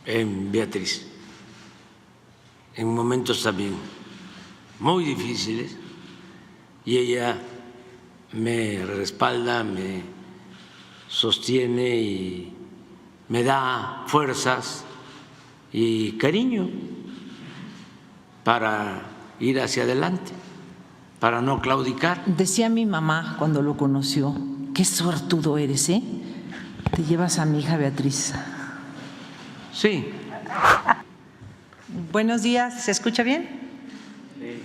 en Beatriz, en momentos también muy difíciles, y ella me respalda, me sostiene y me da fuerzas y cariño para ir hacia adelante, para no claudicar. Decía mi mamá cuando lo conoció, qué suertudo eres, ¿eh? Te llevas a mi hija Beatriz. Sí. Buenos días, ¿se escucha bien? Sí.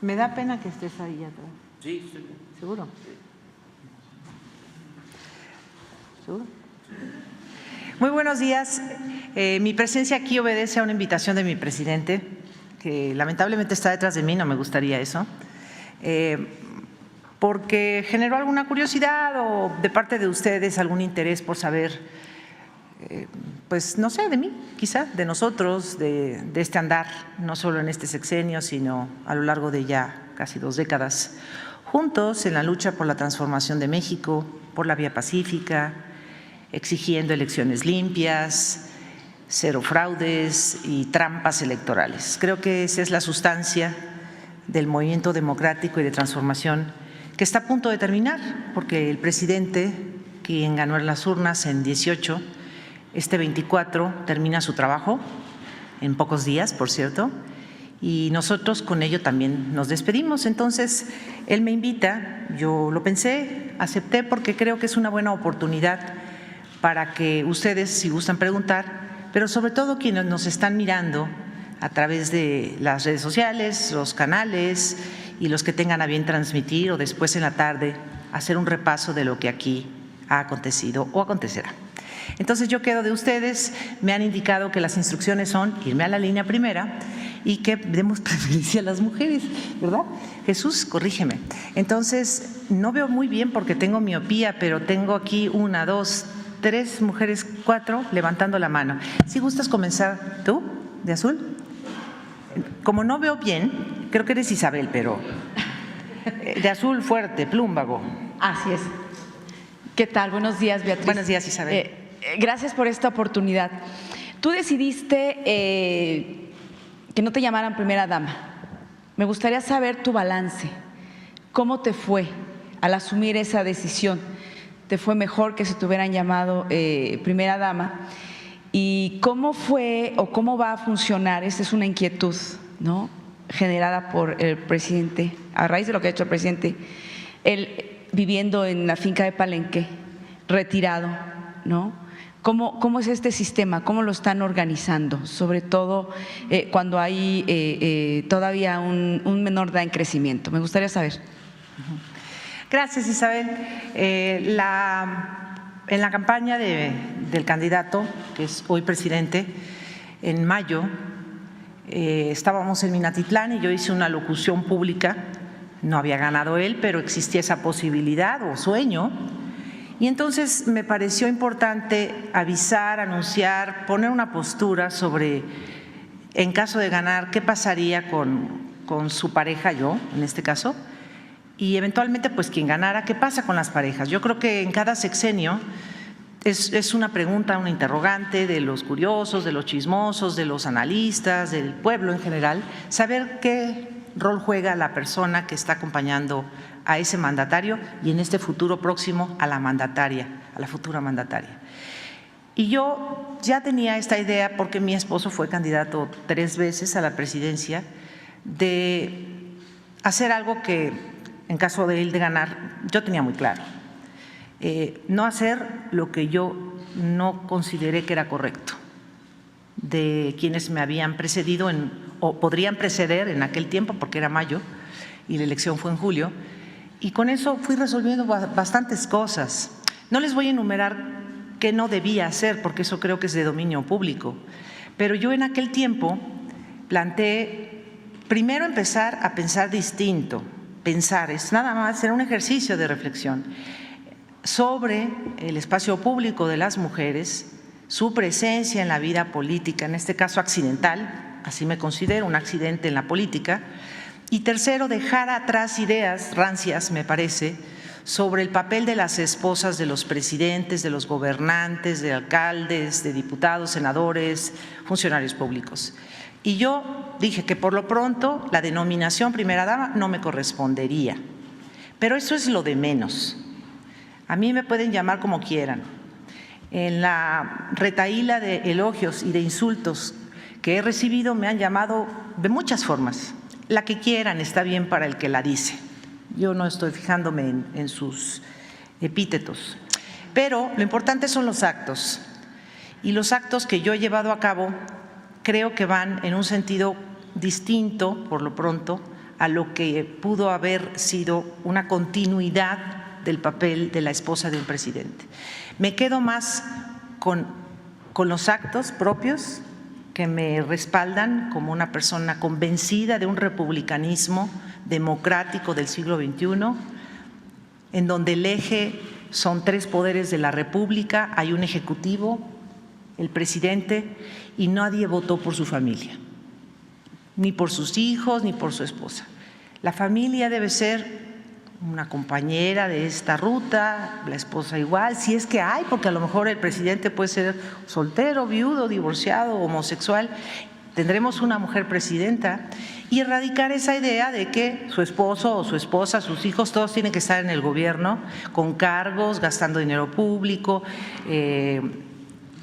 Me da pena que estés ahí atrás. Sí, estoy bien. ¿Seguro? ¿Seguro? Muy buenos días. Mi presencia aquí obedece a una invitación de mi presidente, que lamentablemente está detrás de mí, no me gustaría eso, porque generó alguna curiosidad o de parte de ustedes algún interés por saber, pues no sé, de mí, quizá, de nosotros, de este andar, no solo en este sexenio, sino a lo largo de ya casi 2 décadas, juntos en la lucha por la transformación de México, por la vía pacífica, exigiendo elecciones limpias, cero fraudes y trampas electorales. Creo que esa es la sustancia del movimiento democrático y de transformación que está a punto de terminar, porque el presidente, quien ganó en las urnas en 18, este 24 termina su trabajo, en pocos días, por cierto, y nosotros con ello también nos despedimos. Entonces, él me invita, yo lo pensé, acepté porque creo que es una buena oportunidad para que ustedes, si gustan preguntar, pero sobre todo quienes nos están mirando a través de las redes sociales, los canales y los que tengan a bien transmitir o después en la tarde hacer un repaso de lo que aquí ha acontecido o acontecerá. Entonces yo quedo de ustedes, me han indicado que las instrucciones son irme a la línea primera y que demos preferencia a las mujeres, ¿verdad? Jesús, corrígeme. Entonces no veo muy bien porque tengo miopía, pero tengo aquí 1, 2, 3 mujeres, 4 levantando la mano. Si gustas comenzar tú, de azul. Como no veo bien, creo que eres Isabel, pero de azul fuerte, plúmbago. Así es. ¿Qué tal? Buenos días, Beatriz. Buenos días, Isabel. Gracias por esta oportunidad. Tú decidiste que no te llamaran primera dama. Me gustaría saber tu balance. ¿Cómo te fue al asumir esa decisión? ¿Te fue mejor que si te hubieran llamado primera dama? ¿Y cómo fue o cómo va a funcionar? Esta es una inquietud, ¿no?, generada por el presidente, a raíz de lo que ha hecho el presidente, él viviendo en la finca de Palenque, retirado, ¿no? ¿Cómo es este sistema? ¿Cómo lo están organizando? Sobre todo cuando hay todavía un menor de edad en crecimiento. Me gustaría saber. Gracias, Isabel. En la campaña del candidato, que es hoy presidente, en mayo, estábamos en Minatitlán y yo hice una locución pública. No había ganado él, pero existía esa posibilidad o sueño. Y entonces me pareció importante avisar, anunciar, poner una postura sobre, en caso de ganar, qué pasaría con su pareja, yo, en este caso, y eventualmente, pues, quien ganara, qué pasa con las parejas. Yo creo que en cada sexenio es una pregunta, una interrogante de los curiosos, de los chismosos, de los analistas, del pueblo en general, saber qué rol juega la persona que está acompañando a ese mandatario y en este futuro próximo a la mandataria, a la futura mandataria. Y yo ya tenía esta idea porque mi esposo fue candidato 3 veces a la presidencia, de hacer algo que en caso de él de ganar yo tenía muy claro, no hacer lo que yo no consideré que era correcto de quienes me habían precedido o podrían preceder en aquel tiempo, porque era mayo y la elección fue en julio, y con eso fui resolviendo bastantes cosas. No les voy a enumerar qué no debía hacer, porque eso creo que es de dominio público, pero yo en aquel tiempo planteé primero empezar a pensar distinto, es nada más, era un ejercicio de reflexión sobre el espacio público de las mujeres, su presencia en la vida política, en este caso accidental, así me considero, un accidente en la política. Y tercero, dejar atrás ideas rancias, me parece, sobre el papel de las esposas de los presidentes, de los gobernantes, de alcaldes, de diputados, senadores, funcionarios públicos. Y yo dije que por lo pronto la denominación primera dama no me correspondería, pero eso es lo de menos. A mí me pueden llamar como quieran. En la retahíla de elogios y de insultos que he recibido me han llamado de muchas formas. La que quieran está bien para el que la dice. Yo no estoy fijándome en sus epítetos. Pero lo importante son los actos. Y los actos que yo he llevado a cabo creo que van en un sentido distinto, por lo pronto, a lo que pudo haber sido una continuidad del papel de la esposa de un presidente. Me quedo más con los actos propios que me respaldan como una persona convencida de un republicanismo democrático del siglo XXI, en donde el eje son tres poderes de la República, hay un ejecutivo, el presidente, y nadie votó por su familia, ni por sus hijos, ni por su esposa. La familia debe ser una compañera de esta ruta, la esposa igual, si es que hay, porque a lo mejor el presidente puede ser soltero, viudo, divorciado, homosexual. Tendremos una mujer presidenta y erradicar esa idea de que su esposo o su esposa, sus hijos, todos tienen que estar en el gobierno con cargos, gastando dinero público,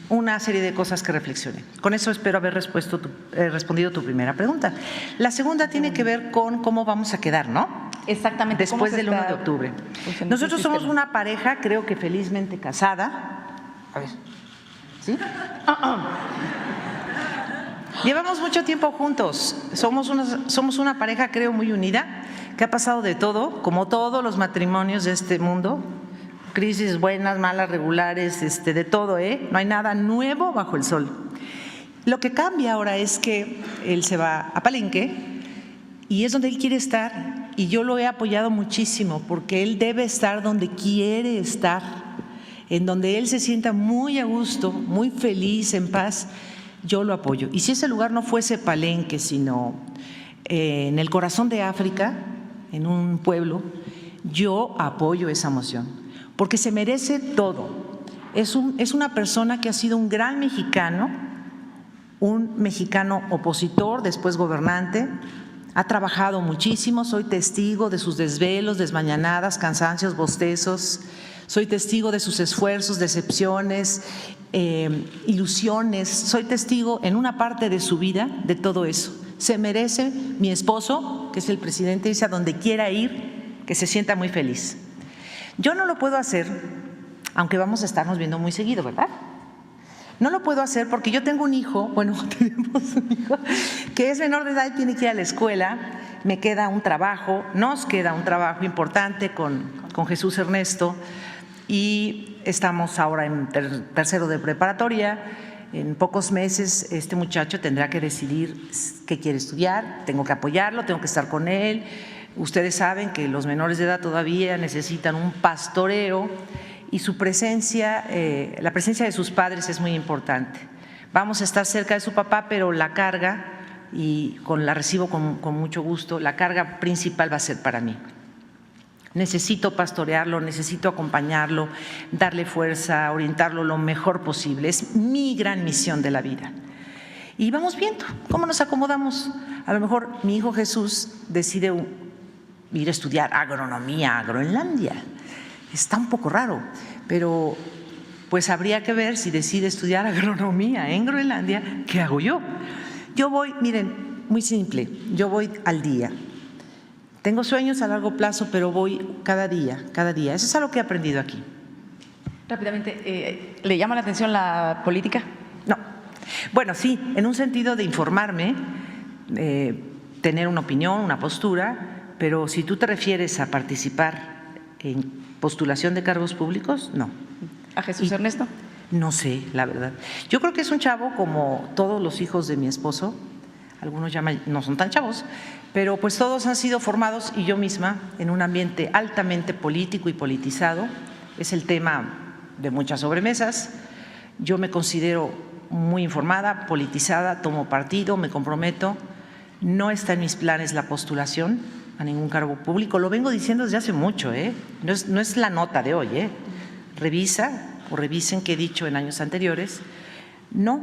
una serie de cosas que reflexionen. Con eso espero haber respondido tu primera pregunta. La segunda tiene que ver con cómo vamos a quedar, ¿no? Exactamente. Después del 1 de octubre. Nosotros somos una pareja, creo que felizmente casada. A ver, ¿sí? Llevamos mucho tiempo juntos. Somos una pareja, creo, muy unida, que ha pasado de todo, como todos los matrimonios de este mundo. Crisis buenas, malas, regulares, de todo, ¿eh? No hay nada nuevo bajo el sol. Lo que cambia ahora es que él se va a Palenque y es donde él quiere estar, y yo lo he apoyado muchísimo porque él debe estar donde quiere estar, en donde él se sienta muy a gusto, muy feliz, en paz. Yo lo apoyo. Y si ese lugar no fuese Palenque, sino en el corazón de África, en un pueblo, yo apoyo esa moción, porque se merece todo. Es una persona que ha sido un gran mexicano, un mexicano opositor, después gobernante, ha trabajado muchísimo, soy testigo de sus desvelos, desmañanadas, cansancios, bostezos, soy testigo de sus esfuerzos, decepciones, ilusiones, soy testigo en una parte de su vida de todo eso. Se merece mi esposo, que es el presidente, irse a donde quiera ir, que se sienta muy feliz. Yo no lo puedo hacer, aunque vamos a estarnos viendo muy seguido, ¿verdad? No lo puedo hacer porque yo tengo un hijo, bueno, tenemos un hijo que es menor de edad y tiene que ir a la escuela, me queda un trabajo, nos queda un trabajo importante con Jesús Ernesto y estamos ahora en tercero de preparatoria. En pocos meses este muchacho tendrá que decidir qué quiere estudiar, tengo que apoyarlo, tengo que estar con él. Ustedes saben que los menores de edad todavía necesitan un pastoreo y su presencia, la presencia de sus padres es muy importante. Vamos a estar cerca de su papá, pero la carga, y la recibo con mucho gusto, la carga principal va a ser para mí. Necesito pastorearlo, necesito acompañarlo, darle fuerza, orientarlo lo mejor posible. Es mi gran misión de la vida. Y vamos viendo cómo nos acomodamos. A lo mejor mi hijo Jesús decide ir a estudiar agronomía a Groenlandia. Está un poco raro, pero pues habría que ver si decide estudiar agronomía en Groenlandia, ¿qué hago yo? Yo voy, miren, muy simple, yo voy al día. Tengo sueños a largo plazo, pero voy cada día. Eso es algo que he aprendido aquí. Rápidamente, ¿le llama la atención la política? No. Bueno, sí, en un sentido de informarme, tener una opinión, una postura, pero si tú te refieres a participar en postulación de cargos públicos, no. ¿A Jesús Ernesto? No sé, la verdad. Yo creo que es un chavo como todos los hijos de mi esposo, algunos ya no son tan chavos, pero pues todos han sido formados, y yo misma, en un ambiente altamente político y politizado. Es el tema de muchas sobremesas. Yo me considero muy informada, politizada, tomo partido, me comprometo. No está en mis planes la postulación, a ningún cargo público. Lo vengo diciendo desde hace mucho, no es la nota de hoy, revisen qué he dicho en años anteriores. No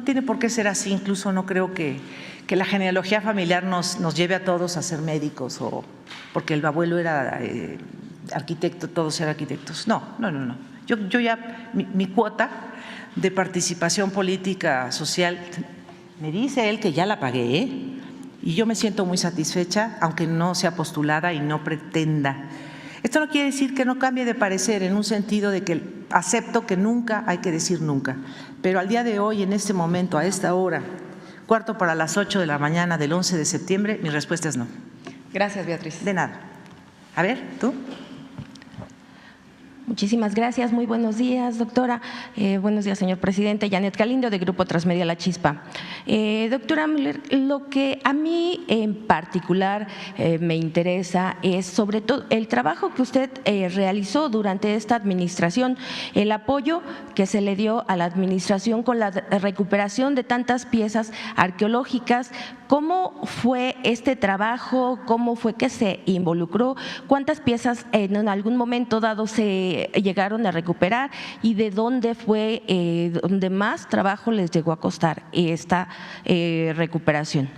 tiene por qué ser así. Incluso no creo que la genealogía familiar nos lleve a todos a ser médicos, o porque el abuelo era arquitecto, todos eran arquitectos. No. Yo ya, mi cuota de participación política social, me dice él que ya la pagué, y yo me siento muy satisfecha, aunque no sea postulada y no pretenda. Esto no quiere decir que no cambie de parecer, en un sentido de que acepto que nunca hay que decir nunca, pero al día de hoy, en este momento, a esta hora, 7:45 de la mañana del 11 de septiembre, mi respuesta es no. Gracias, Beatriz. De nada. A ver, ¿tú? Muchísimas gracias. Muy buenos días, doctora. Buenos días, señor presidente. Janet Galindo, de Grupo Transmedia La Chispa. Doctora Müller, lo que a mí en particular me interesa es sobre todo el trabajo que usted realizó durante esta administración, el apoyo que se le dio a la administración con la recuperación de tantas piezas arqueológicas. ¿Cómo fue este trabajo? ¿Cómo fue que se involucró? ¿Cuántas piezas en algún momento dado se llegaron a recuperar, y de dónde fue donde más trabajo les llegó a costar esta recuperación?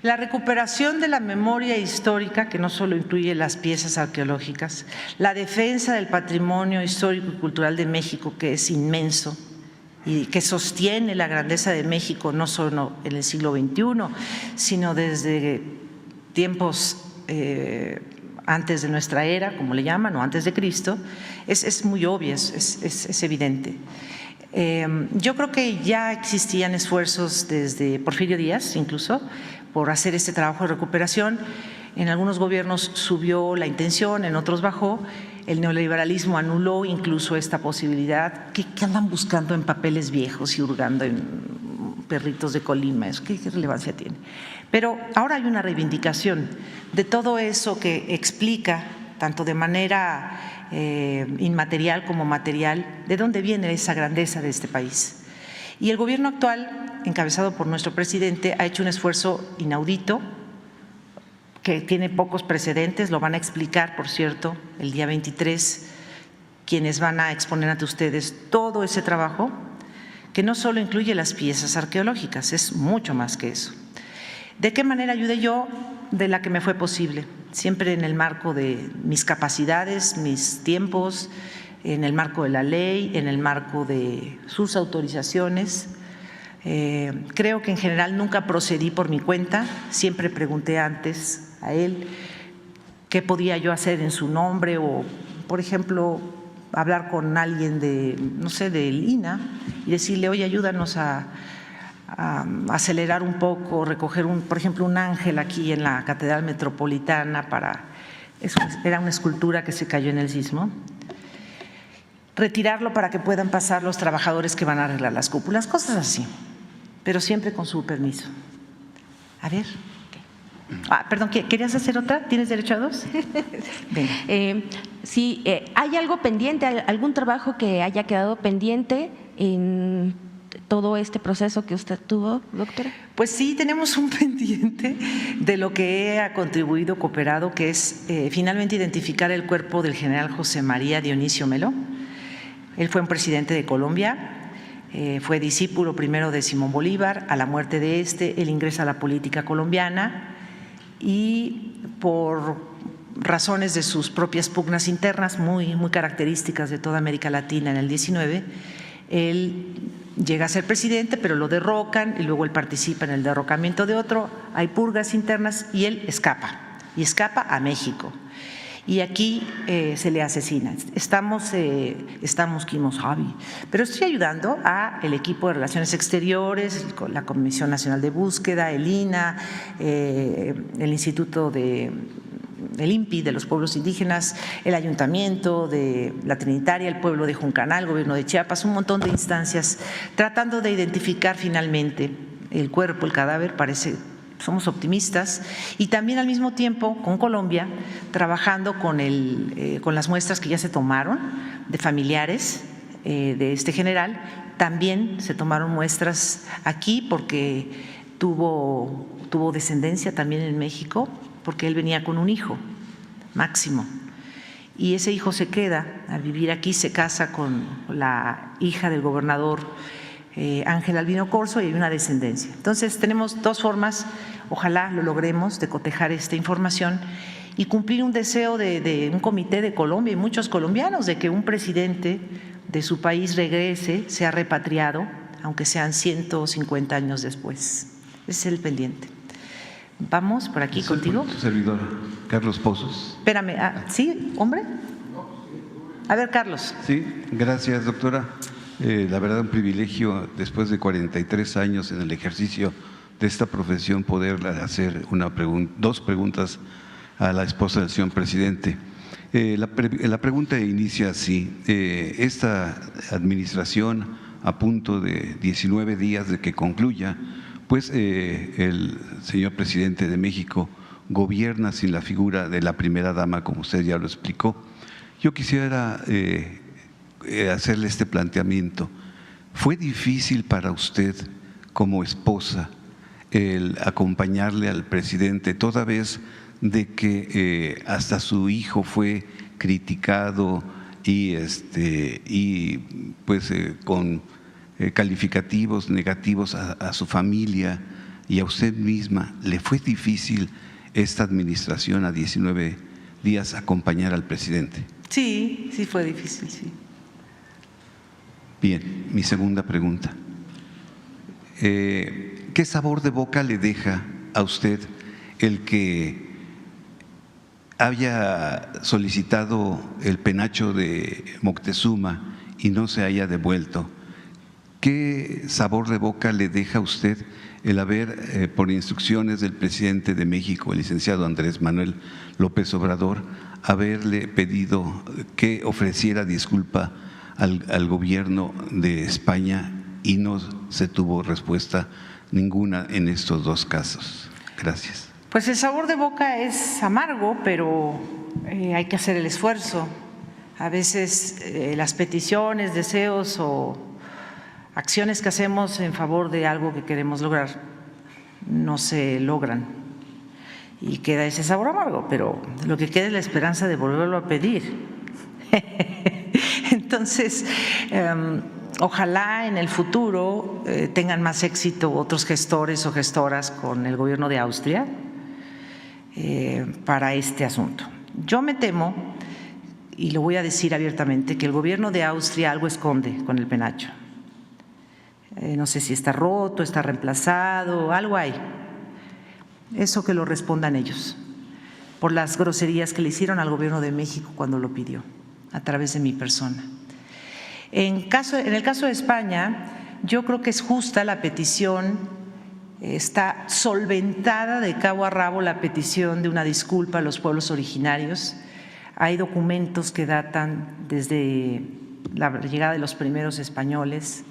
La recuperación de la memoria histórica, que no solo incluye las piezas arqueológicas, la defensa del patrimonio histórico y cultural de México, que es inmenso y que sostiene la grandeza de México no solo en el siglo XXI, sino desde tiempos antes de nuestra era, como le llaman, o antes de Cristo, es muy obvio, es evidente. Yo creo que ya existían esfuerzos desde Porfirio Díaz, incluso, por hacer este trabajo de recuperación. En algunos gobiernos subió la intención, en otros bajó. El neoliberalismo anuló incluso esta posibilidad. ¿Qué andan buscando en papeles viejos y hurgando en perritos de Colima? ¿Qué relevancia tiene? Pero ahora hay una reivindicación de todo eso que explica, tanto de manera inmaterial como material, de dónde viene esa grandeza de este país. Y el gobierno actual, encabezado por nuestro presidente, ha hecho un esfuerzo inaudito, que tiene pocos precedentes. Lo van a explicar, por cierto, el día 23, quienes van a exponer ante ustedes todo ese trabajo, que no solo incluye las piezas arqueológicas, es mucho más que eso. ¿De qué manera ayudé yo? De la que me fue posible, siempre en el marco de mis capacidades, mis tiempos, en el marco de la ley, en el marco de sus autorizaciones. Creo que en general nunca procedí por mi cuenta, siempre pregunté antes a él qué podía yo hacer en su nombre, o, por ejemplo, hablar con alguien de, no sé, del INAH y decirle: oye, ayúdanos a acelerar un poco, recoger por ejemplo, un ángel aquí en la Catedral Metropolitana era una escultura que se cayó en el sismo, retirarlo para que puedan pasar los trabajadores que van a arreglar las cúpulas, cosas así, pero siempre con su permiso. A ver. Perdón, ¿querías hacer otra? ¿Tienes derecho a dos? Sí, ¿hay algo pendiente, algún trabajo que haya quedado pendiente en todo este proceso que usted tuvo, doctora? Pues sí, tenemos un pendiente de lo que ha contribuido, cooperado, que es finalmente identificar el cuerpo del general José María Dionisio Melo. Él fue un presidente de Colombia. Fue discípulo primero de Simón Bolívar. A la muerte de él ingresa a la política colombiana, y por razones de sus propias pugnas internas, muy características de toda América Latina en el 19, él llega a ser presidente, pero lo derrocan y luego él participa en el derrocamiento de otro. Hay purgas internas y él escapa a México. Y aquí se le asesina. Estamos Kimos Javi, pero estoy ayudando al equipo de Relaciones Exteriores, la Comisión Nacional de Búsqueda, el INAH, el Instituto del INPI de los pueblos indígenas, el Ayuntamiento de La Trinitaria, el pueblo de Juncanal, el gobierno de Chiapas, un montón de instancias, tratando de identificar finalmente el cuerpo, el cadáver. Somos optimistas, y también al mismo tiempo con Colombia, trabajando con las muestras que ya se tomaron de familiares de este general. También se tomaron muestras aquí porque tuvo tuvo descendencia también en México, porque él venía con un hijo, Máximo, y ese hijo se queda a vivir aquí, se casa con la hija del gobernador Ángel Albino Corzo y hay una descendencia. Entonces tenemos dos formas, ojalá lo logremos, de cotejar esta información y cumplir un deseo de un comité de Colombia y muchos colombianos de que un presidente de su país regrese, sea repatriado, aunque sean 150 años después. Ese es el pendiente. Vamos por aquí contigo. Su servidor, Carlos Pozos. Espérame, ¿sí, hombre? A ver, Carlos. Sí, gracias, doctora. La verdad, un privilegio, después de 43 años en el ejercicio de esta profesión, poder hacer dos preguntas a la esposa del señor presidente. La pregunta inicia así. Esta administración, a punto de 19 días de que concluya, pues el señor presidente de México gobierna sin la figura de la primera dama, como usted ya lo explicó. Yo quisiera hacerle este planteamiento. ¿Fue difícil para usted como esposa el acompañarle al presidente, toda vez de que hasta su hijo fue criticado y pues con calificativos negativos a su familia y a usted misma? ¿Le fue difícil esta administración a 19 días acompañar al presidente? Sí, sí fue difícil, sí. Bien, mi segunda pregunta. ¿Qué sabor de boca le deja a usted el que haya solicitado el penacho de Moctezuma y no se haya devuelto? ¿Qué sabor de boca le deja a usted el haber, por instrucciones del presidente de México, el licenciado Andrés Manuel López Obrador, haberle pedido que ofreciera disculpa al gobierno de España y no se tuvo respuesta ninguna en estos dos casos? Gracias. Pues el sabor de boca es amargo, pero hay que hacer el esfuerzo. A veces las peticiones, deseos o acciones que hacemos en favor de algo que queremos lograr no se logran y queda ese sabor amargo, pero lo que queda es la esperanza de volverlo a pedir. Entonces, ojalá en el futuro tengan más éxito otros gestores o gestoras con el gobierno de Austria para este asunto. Yo me temo, y lo voy a decir abiertamente, que el gobierno de Austria algo esconde con el penacho. No sé si está roto, está reemplazado, algo hay. Eso que lo respondan ellos, por las groserías que le hicieron al gobierno de México cuando lo pidió, a través de mi persona. En el caso de España, yo creo que es justa la petición, está solventada de cabo a rabo la petición de una disculpa a los pueblos originarios. Hay documentos que datan desde la llegada de los primeros españoles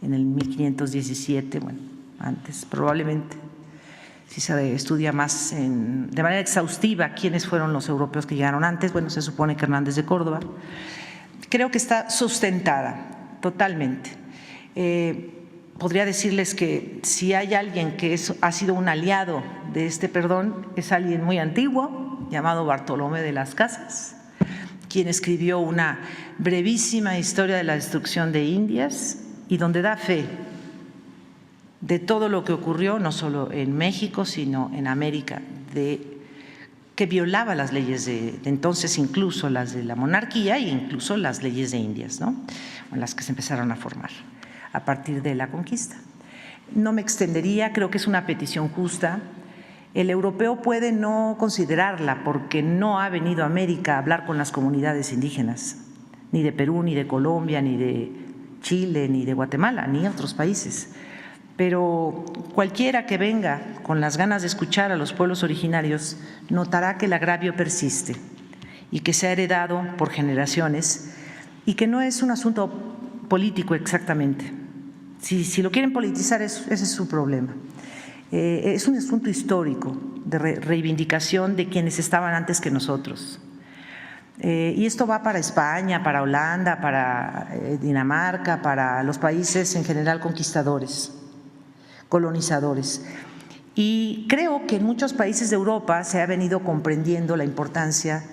en el 1517, bueno, antes probablemente, si se estudia más de manera exhaustiva quiénes fueron los europeos que llegaron antes, bueno, se supone que Hernández de Córdoba. Creo que está sustentada totalmente. Podría decirles que si hay alguien que ha sido un aliado de este perdón, es alguien muy antiguo, llamado Bartolomé de las Casas, quien escribió una brevísima historia de la destrucción de Indias y donde da fe de todo lo que ocurrió, no solo en México, sino en América, que violaba las leyes de entonces, incluso las de la monarquía e incluso las leyes de Indias, ¿no? Las que se empezaron a formar a partir de la conquista. No me extendería, creo que es una petición justa. El europeo puede no considerarla porque no ha venido a América a hablar con las comunidades indígenas, ni de Perú, ni de Colombia, ni de Chile, ni de Guatemala, ni otros países. Pero cualquiera que venga con las ganas de escuchar a los pueblos originarios notará que el agravio persiste y que se ha heredado por generaciones y que no es un asunto político exactamente. Si lo quieren politizar, ese es su problema. Es un asunto histórico de reivindicación de quienes estaban antes que nosotros. Y esto va para España, para Holanda, para Dinamarca, para los países en general conquistadores, colonizadores. Y creo que en muchos países de Europa se ha venido comprendiendo la importancia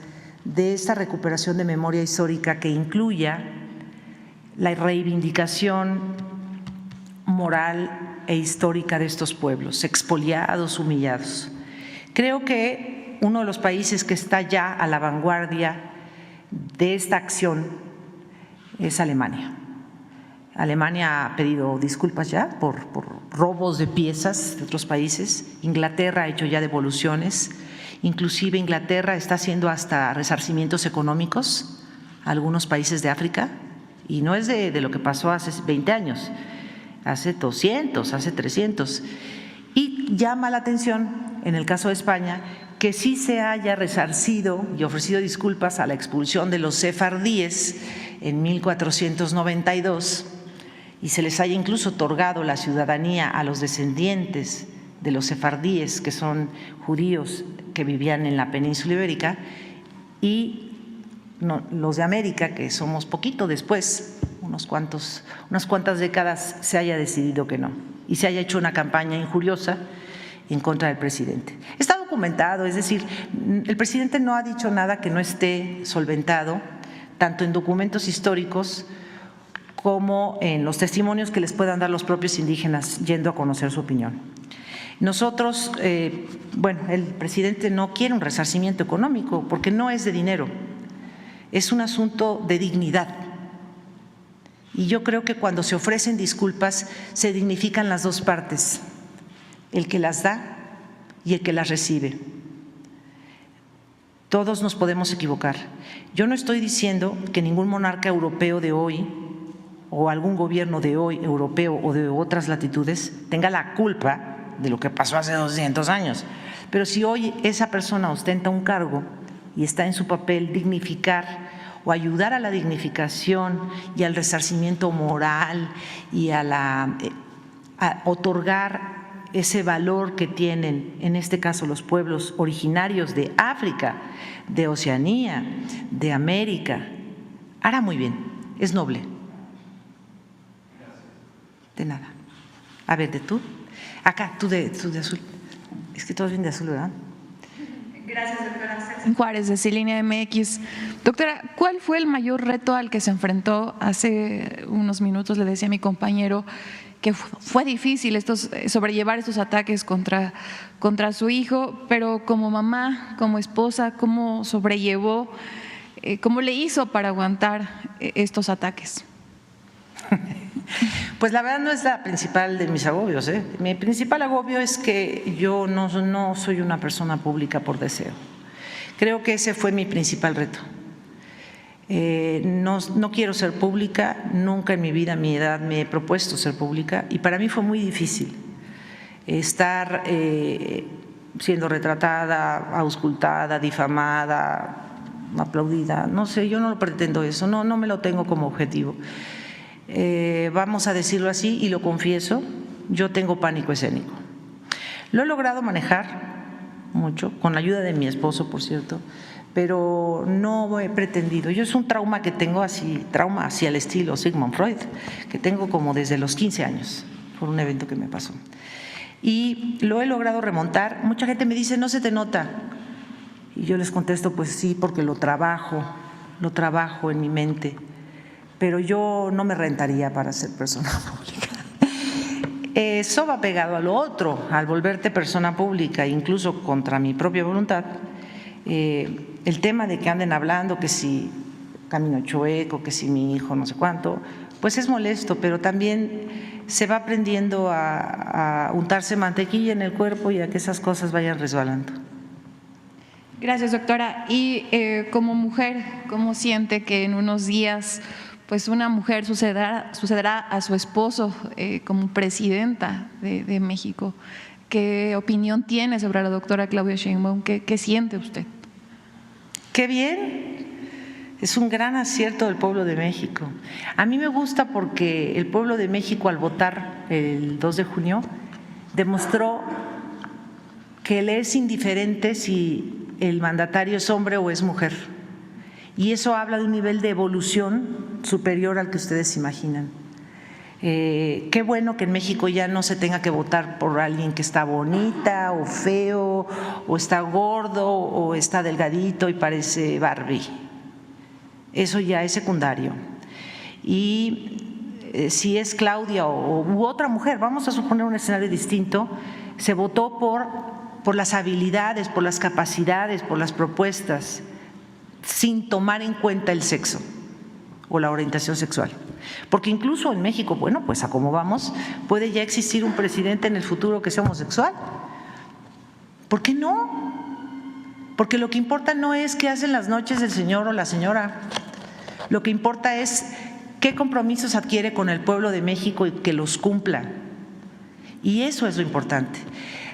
de esta recuperación de memoria histórica que incluya la reivindicación moral e histórica de estos pueblos, expoliados, humillados. Creo que uno de los países que está ya a la vanguardia de esta acción es Alemania. Alemania ha pedido disculpas ya por robos de piezas de otros países. Inglaterra ha hecho ya devoluciones. Inclusive Inglaterra está haciendo hasta resarcimientos económicos a algunos países de África. Y no es de lo que pasó hace 20 años, hace 200, hace 300. Y llama la atención, en el caso de España, que sí se haya resarcido y ofrecido disculpas a la expulsión de los sefardíes en 1492 y se les haya incluso otorgado la ciudadanía a los descendientes de los sefardíes, que son judíos que vivían en la península ibérica, y los de América, que somos poquito después, unas cuantas décadas, se haya decidido que no y se haya hecho una campaña injuriosa en contra del presidente. Está documentado, es decir, el presidente no ha dicho nada que no esté solventado, tanto en documentos históricos como en los testimonios que les puedan dar los propios indígenas yendo a conocer su opinión. Nosotros, el presidente no quiere un resarcimiento económico porque no es de dinero, es un asunto de dignidad. Y yo creo que cuando se ofrecen disculpas se dignifican las dos partes, el que las da y el que las recibe. Todos nos podemos equivocar. Yo no estoy diciendo que ningún monarca europeo de hoy o algún gobierno de hoy europeo o de otras latitudes tenga la culpa de lo que pasó hace 200 años. Pero si hoy esa persona ostenta un cargo y está en su papel dignificar o ayudar a la dignificación y al resarcimiento moral y a otorgar ese valor que tienen, en este caso los pueblos originarios de África, de Oceanía, de América, hará muy bien, es noble. De nada. A ver, de tú. Acá, tú de azul. Es que todos vienen de azul, ¿verdad? Gracias, doctora. Juárez, de Cilinea MX. Doctora, ¿cuál fue el mayor reto al que se enfrentó? Hace unos minutos le decía a mi compañero que fue difícil sobrellevar estos ataques contra su hijo, pero como mamá, como esposa, ¿cómo sobrellevó, cómo le hizo para aguantar estos ataques? Pues la verdad no es la principal de mis agobios. Mi principal agobio es que yo no soy una persona pública por deseo. Creo que ese fue mi principal reto. No quiero ser pública, nunca en mi vida, a mi edad, me he propuesto ser pública y para mí fue muy difícil estar siendo retratada, auscultada, difamada, aplaudida. No sé, yo no lo pretendo eso, no me lo tengo como objetivo. Vamos a decirlo así y lo confieso, yo tengo pánico escénico. Lo he logrado manejar mucho, con la ayuda de mi esposo, por cierto, pero no he pretendido. Yo es un trauma que tengo trauma así al estilo Sigmund Freud, que tengo como desde los 15 años, por un evento que me pasó. Y lo he logrado remontar. Mucha gente me dice, no se te nota. Y yo les contesto, pues sí, porque lo trabajo en mi mente. Pero yo no me rentaría para ser persona pública. Eso va pegado a lo otro, al volverte persona pública, incluso contra mi propia voluntad. El tema de que anden hablando que si camino chueco, que si mi hijo no sé cuánto, pues es molesto, pero también se va aprendiendo a untarse mantequilla en el cuerpo y a que esas cosas vayan resbalando. Gracias, doctora. Y como mujer, ¿cómo siente que en unos días pues una mujer sucederá a su esposo como presidenta de México? ¿Qué opinión tiene sobre la doctora Claudia Sheinbaum? ¿Qué siente usted? ¡Qué bien! Es un gran acierto del pueblo de México. A mí me gusta porque el pueblo de México al votar el 2 de junio demostró que le es indiferente si el mandatario es hombre o es mujer. Y eso habla de un nivel de evolución superior al que ustedes imaginan. Qué bueno que en México ya no se tenga que votar por alguien que está bonita o feo, o está gordo o está delgadito y parece Barbie. Eso ya es secundario. Y si es Claudia u otra mujer, vamos a suponer un escenario distinto, se votó por las habilidades, por las capacidades, por las propuestas, sin tomar en cuenta el sexo o la orientación sexual. Porque incluso en México, bueno, pues a cómo vamos, puede ya existir un presidente en el futuro que sea homosexual. ¿Por qué no? Porque lo que importa no es qué hacen las noches el señor o la señora. Lo que importa es qué compromisos adquiere con el pueblo de México y que los cumpla. Y eso es lo importante.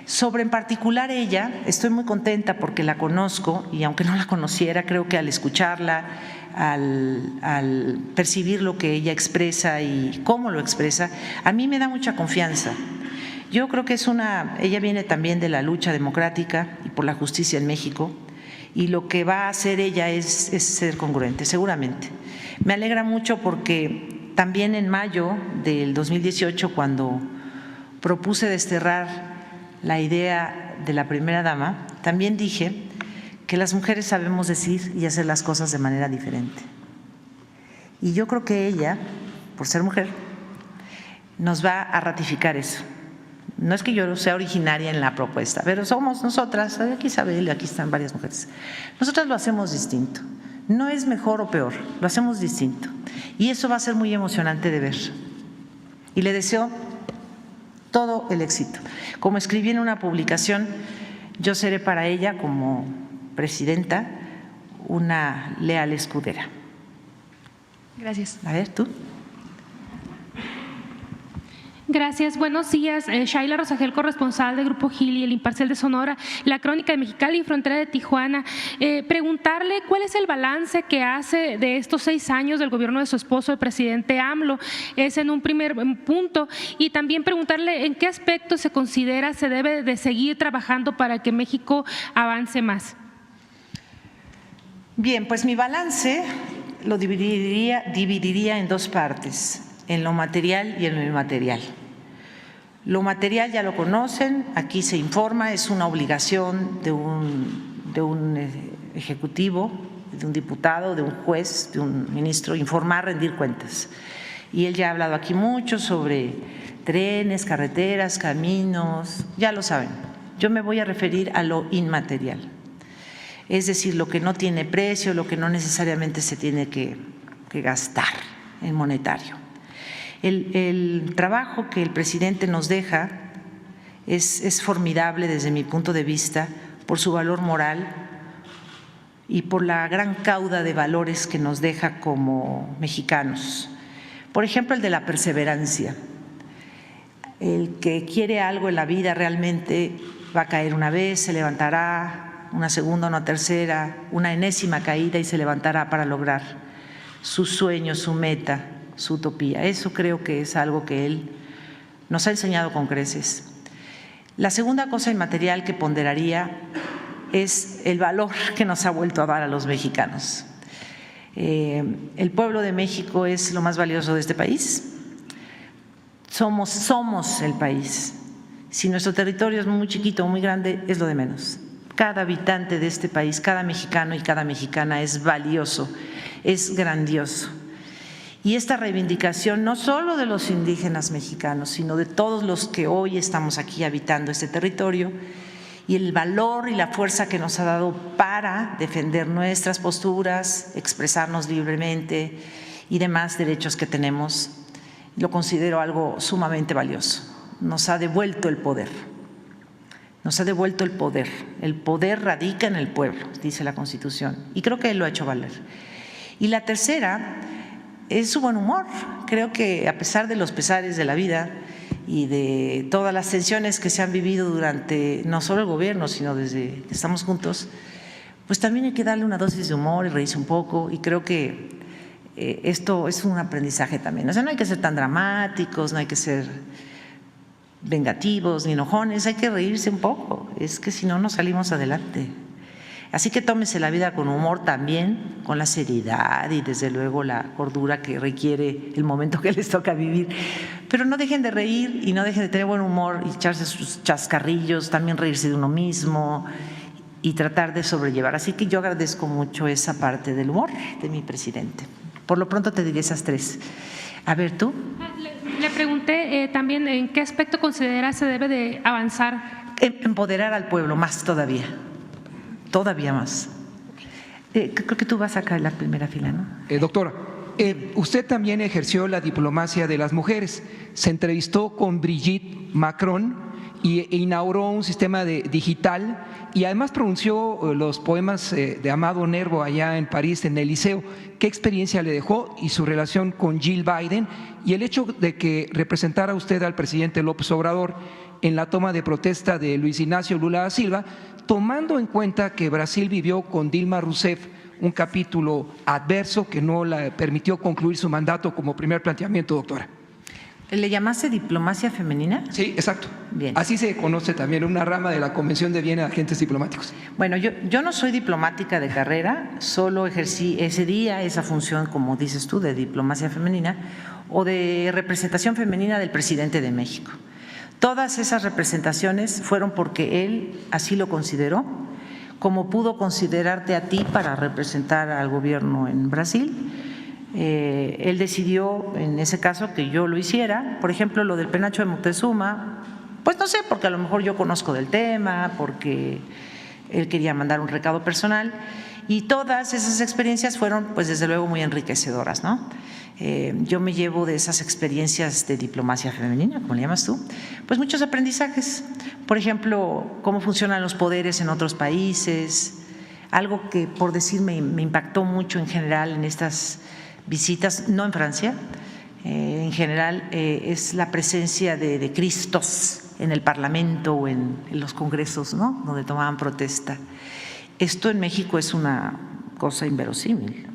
Sobre en particular ella, estoy muy contenta porque la conozco y aunque no la conociera, creo que al escucharla, al percibir lo que ella expresa y cómo lo expresa, a mí me da mucha confianza. Yo creo que ella viene también de la lucha democrática y por la justicia en México, y lo que va a hacer ella es ser congruente, seguramente. Me alegra mucho porque también en mayo del 2018, cuando propuse desterrar la idea de la primera dama, también dije que las mujeres sabemos decir y hacer las cosas de manera diferente. Y yo creo que ella, por ser mujer, nos va a ratificar eso. No es que yo sea originaria en la propuesta, pero somos nosotras, aquí Isabel, aquí están varias mujeres, nosotras lo hacemos distinto. No es mejor o peor, lo hacemos distinto. Y eso va a ser muy emocionante de ver. Y le deseo todo el éxito. Como escribí en una publicación, yo seré para ella como presidenta una leal escudera. Gracias. A ver, tú. Gracias. Buenos días. Shaila Rosagel, corresponsal de Grupo Gili, El Imparcial de Sonora, La Crónica de Mexicali y Frontera de Tijuana. Preguntarle cuál es el balance que hace de estos 6 años del gobierno de su esposo, el presidente AMLO. Es en un primer punto. Y también preguntarle en qué aspecto se considera se debe de seguir trabajando para que México avance más. Bien, pues mi balance lo dividiría en 2 partes, en lo material y en lo inmaterial. Lo material ya lo conocen, aquí se informa, es una obligación de un ejecutivo, de un diputado, de un juez, de un ministro, informar, rendir cuentas. Y él ya ha hablado aquí mucho sobre trenes, carreteras, caminos, ya lo saben. Yo me voy a referir a lo inmaterial, es decir, lo que no tiene precio, lo que no necesariamente se tiene que gastar en monetario. El trabajo que el presidente nos deja es formidable desde mi punto de vista por su valor moral y por la gran cauda de valores que nos deja como mexicanos. Por ejemplo, el de la perseverancia. El que quiere algo en la vida realmente va a caer una vez, se levantará, una segunda, una tercera, una enésima caída y se levantará para lograr su sueño, su meta, su utopía. Eso creo que es algo que él nos ha enseñado con creces. La segunda cosa inmaterial que ponderaría es el valor que nos ha vuelto a dar a los mexicanos. El pueblo de México es lo más valioso de este país. Somos el país. Si nuestro territorio es muy chiquito o muy grande, es lo de menos. Cada habitante de este país, cada mexicano y cada mexicana es valioso, es grandioso. Y esta reivindicación no solo de los indígenas mexicanos, sino de todos los que hoy estamos aquí habitando este territorio, y el valor y la fuerza que nos ha dado para defender nuestras posturas, expresarnos libremente y demás derechos que tenemos, lo considero algo sumamente valioso. Nos ha devuelto el poder. Nos ha devuelto el poder. El poder radica en el pueblo, dice la Constitución, y creo que él lo ha hecho valer. Y la tercera es su buen humor. Creo que a pesar de los pesares de la vida y de todas las tensiones que se han vivido durante no solo el gobierno, sino desde que estamos juntos, pues también hay que darle una dosis de humor y reírse un poco, y creo que esto es un aprendizaje también. O sea, no hay que ser tan dramáticos, no hay que ser vengativos ni enojones, hay que reírse un poco, es que si no, no salimos adelante. Así que tómense la vida con humor también, con la seriedad y desde luego la cordura que requiere el momento que les toca vivir. Pero no dejen de reír y no dejen de tener buen humor y echarse sus chascarrillos, también reírse de uno mismo y tratar de sobrellevar. Así que yo agradezco mucho esa parte del humor de mi presidente. Por lo pronto te diré esas tres. A ver, ¿tú? Le pregunté también en qué aspecto considera se debe de avanzar. Empoderar al pueblo más todavía más. Creo que tú vas acá en la primera fila, ¿no? Doctora, usted también ejerció la diplomacia de las mujeres. Se entrevistó con Brigitte Macron e inauguró un sistema digital y además pronunció los poemas de Amado Nervo allá en París, en el Liceo. ¿Qué experiencia le dejó y su relación con Jill Biden y el hecho de que representara usted al presidente López Obrador en la toma de protesta de Luis Ignacio Lula da Silva, tomando en cuenta que Brasil vivió con Dilma Rousseff un capítulo adverso que no le permitió concluir su mandato como primer planteamiento, doctora? ¿Le llamaste diplomacia femenina? Sí, exacto. Bien. Así se conoce también, una rama de la Convención de Viena de Agentes Diplomáticos. Bueno, yo no soy diplomática de carrera, solo ejercí ese día esa función, como dices tú, de diplomacia femenina o de representación femenina del presidente de México. Todas esas representaciones fueron porque él así lo consideró, como pudo considerarte a ti para representar al gobierno en Brasil. Él decidió en ese caso que yo lo hiciera. Por ejemplo, lo del penacho de Moctezuma, pues no sé, porque a lo mejor yo conozco del tema, porque él quería mandar un recado personal, y todas esas experiencias fueron pues desde luego muy enriquecedoras, ¿no? Yo me llevo de esas experiencias de diplomacia femenina, como le llamas tú, pues muchos aprendizajes. Por ejemplo, cómo funcionan los poderes en otros países, algo que por decir me impactó mucho en general en estas visitas, no en Francia, en general es la presencia de Cristos en el Parlamento o en los congresos, ¿no?, donde tomaban protesta. Esto en México es una cosa inverosímil.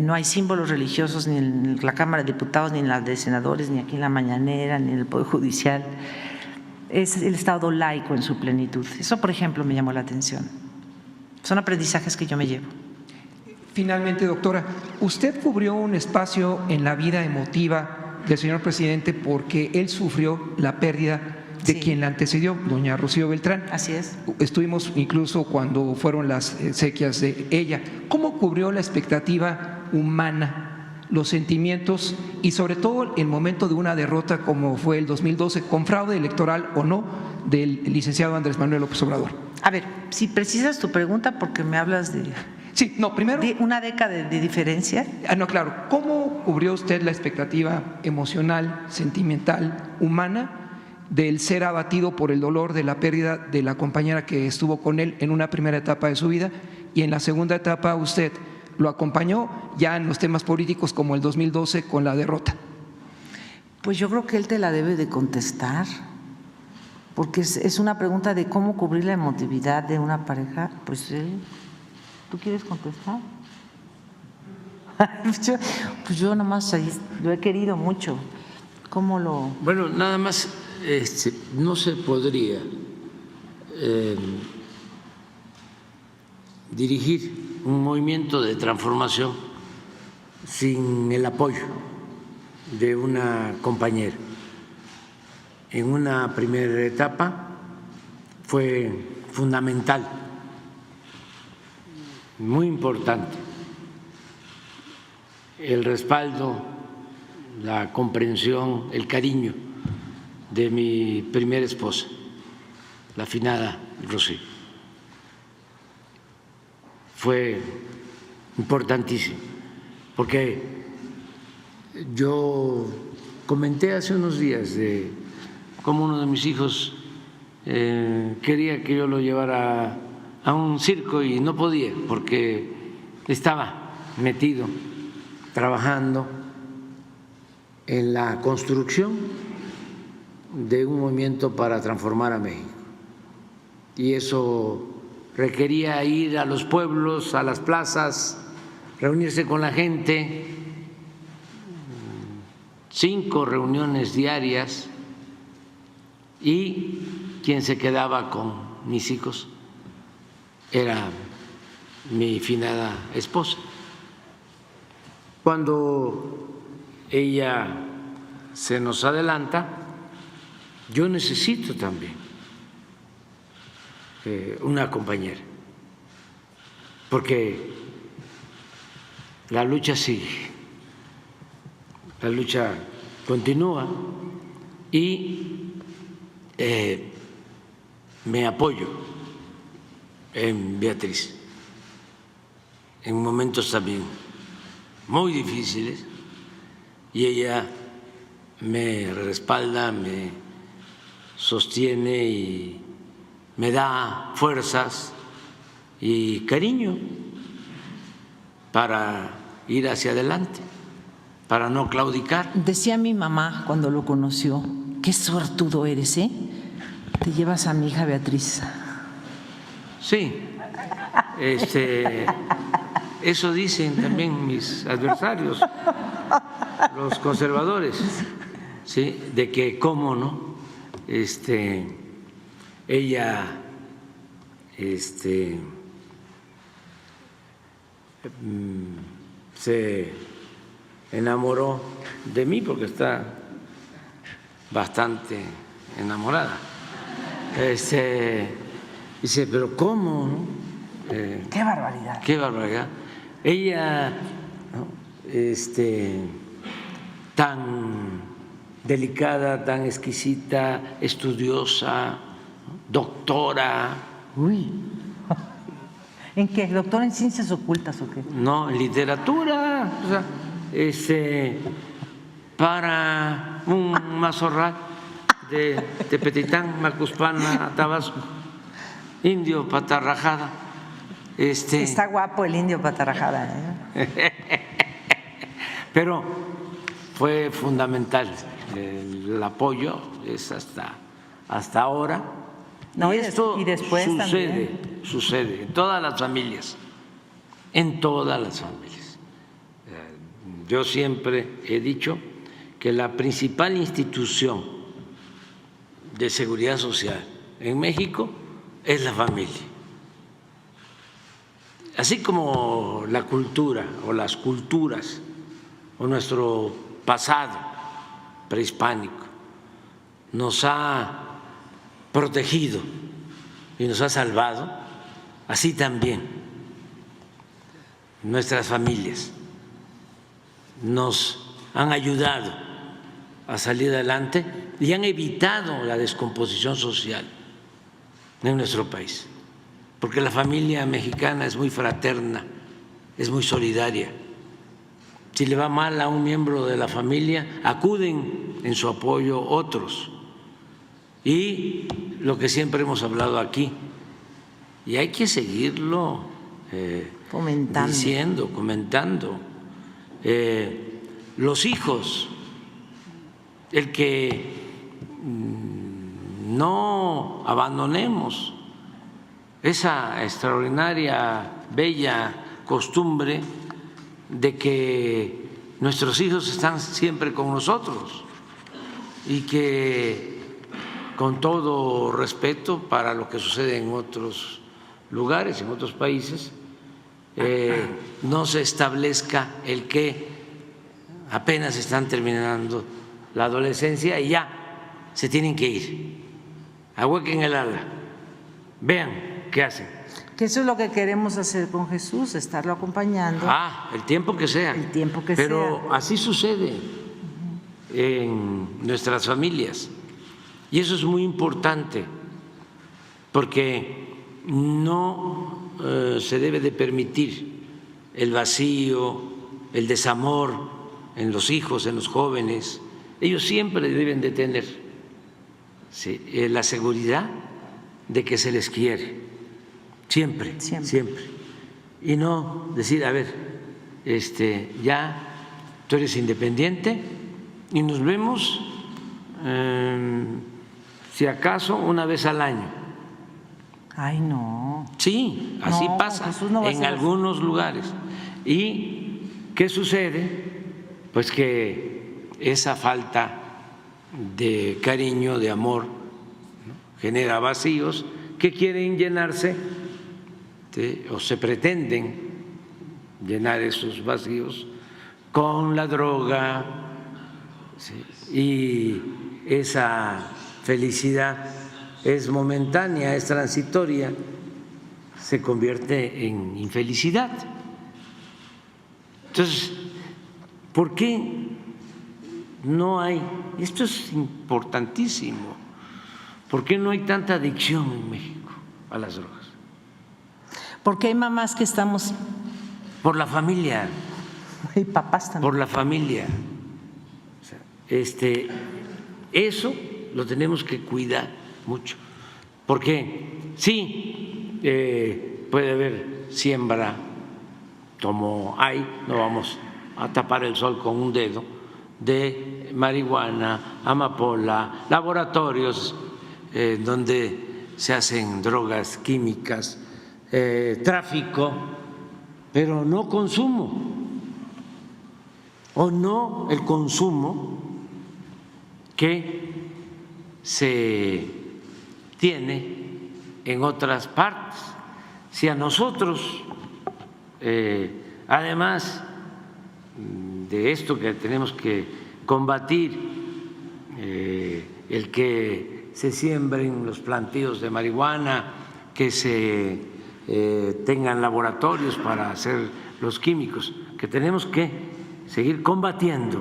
No hay símbolos religiosos ni en la Cámara de Diputados, ni en la de senadores, ni aquí en la mañanera, ni en el Poder Judicial. Es el Estado laico en su plenitud. Eso, por ejemplo, me llamó la atención. Son aprendizajes que yo me llevo. Finalmente, doctora, usted cubrió un espacio en la vida emotiva del señor presidente porque él sufrió la pérdida de quien la antecedió, doña Rocío Beltrán. Así es. Estuvimos incluso cuando fueron las exequias de ella. ¿Cómo cubrió la expectativa humana, los sentimientos y sobre todo el momento de una derrota como fue el 2012, con fraude electoral o no, del licenciado Andrés Manuel López Obrador? A ver, si precisas tu pregunta porque me hablas de… Sí, no, primero… ¿De una década de diferencia? No, claro. ¿Cómo cubrió usted la expectativa emocional, sentimental, humana del ser abatido por el dolor de la pérdida de la compañera que estuvo con él en una primera etapa de su vida y en la segunda etapa usted lo acompañó ya en los temas políticos como el 2012 con la derrota? Pues yo creo que él te la debe de contestar, porque es una pregunta de cómo cubrir la emotividad de una pareja. Pues ¿tú quieres contestar? Pues yo nomás lo he querido mucho. ¿Cómo lo…? Bueno, nada más, no se podría dirigir un movimiento de transformación sin el apoyo de una compañera. En una primera etapa fue fundamental, muy importante, el respaldo, la comprensión, el cariño de mi primera esposa, la finada Rocío. Fue importantísimo, porque yo comenté hace unos días de cómo uno de mis hijos quería que yo lo llevara a un circo y no podía porque estaba metido trabajando en la construcción de un movimiento para transformar a México. Y eso requería ir a los pueblos, a las plazas, reunirse con la gente, 5 reuniones diarias, y quien se quedaba con mis hijos era mi finada esposa. Cuando ella se nos adelanta, yo necesito también una compañera, porque la lucha sigue, la lucha continúa y me apoyo en Beatriz en momentos también muy difíciles y ella me respalda, me sostiene y me da fuerzas y cariño para ir hacia adelante, para no claudicar. Decía mi mamá cuando lo conoció, qué suertudo eres, ¿eh? Te llevas a mi hija Beatriz. Sí, eso dicen también mis adversarios, los conservadores, ¿sí? De que cómo no, ella se enamoró de mí porque está bastante enamorada. Dice, pero ¿cómo? ¿No? ¡Qué barbaridad! ¡Qué barbaridad! Ella, ¿no? Tan delicada, tan exquisita, estudiosa, doctora. Uy. ¿En qué? ¿Doctora en ciencias ocultas o qué? No, en literatura. O sea, para un mazorral de Tepetitán, Macuspana, Tabasco, indio patarrajada. Está guapo el indio patarrajada, ¿eh? Pero fue fundamental el apoyo, es hasta ahora. No, y esto y después sucede en todas las familias, en todas las familias. Yo siempre he dicho que la principal institución de seguridad social en México es la familia. Así como la cultura o las culturas o nuestro pasado prehispánico nos ha protegido y nos ha salvado, así también nuestras familias nos han ayudado a salir adelante y han evitado la descomposición social en nuestro país, porque la familia mexicana es muy fraterna, es muy solidaria. Si le va mal a un miembro de la familia, acuden en su apoyo otros. Y lo que siempre hemos hablado aquí, y hay que seguirlo comentando, los hijos, el que no abandonemos esa extraordinaria, bella costumbre de que nuestros hijos están siempre con nosotros y que, con todo respeto para lo que sucede en otros lugares, en otros países, no se establezca el que apenas están terminando la adolescencia y ya se tienen que ir. Ahuequen el ala, vean qué hacen. Que eso es lo que queremos hacer con Jesús, estarlo acompañando. El tiempo que sea. El tiempo que Pero sea. así sucede en nuestras familias. Y eso es muy importante, porque no se debe de permitir el vacío, el desamor en los hijos, en los jóvenes. Ellos siempre deben de tener la seguridad de que se les quiere, siempre. Y no decir, a ver, ya tú eres independiente y nos vemos si acaso una vez al año. Ay, no. Sí, así No, pasa Jesús no va a en ser algunos lugares. ¿Y qué sucede? Pues que esa falta de cariño, de amor, ¿no?, genera vacíos que quieren llenarse o se pretenden llenar esos vacíos con la droga, y esa felicidad es momentánea, es transitoria, se convierte en infelicidad. Entonces, ¿por qué no hay? Esto es importantísimo. ¿Por qué no hay tanta adicción en México a las drogas? Porque hay mamás que estamos… Por la familia. Y papás también. Por la familia. O sea, eso lo tenemos que cuidar mucho. Porque sí, puede haber siembra, como hay, no vamos a tapar el sol con un dedo, de marihuana, amapola, laboratorios donde se hacen drogas químicas, tráfico, pero no consumo, o no el consumo que se tiene en otras partes. Si a nosotros, además de esto que tenemos que combatir, el que se siembren los plantíos de marihuana, que se tengan laboratorios para hacer los químicos, que tenemos que seguir combatiendo.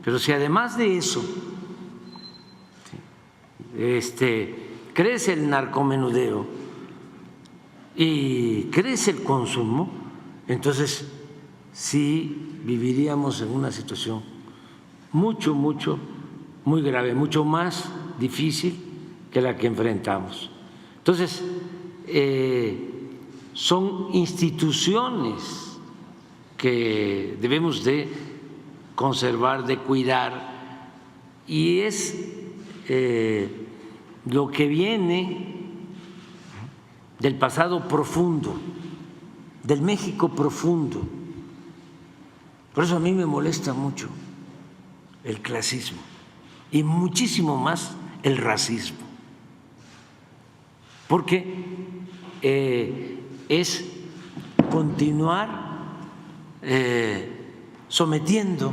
Pero si además de eso crece el narcomenudeo y crece el consumo, entonces sí viviríamos en una situación muy grave, mucho más difícil que la que enfrentamos. Entonces, son instituciones que debemos de conservar, de cuidar, y es lo que viene del pasado profundo, del México profundo. Por eso a mí me molesta mucho el clasismo y muchísimo más el racismo, porque es continuar sometiendo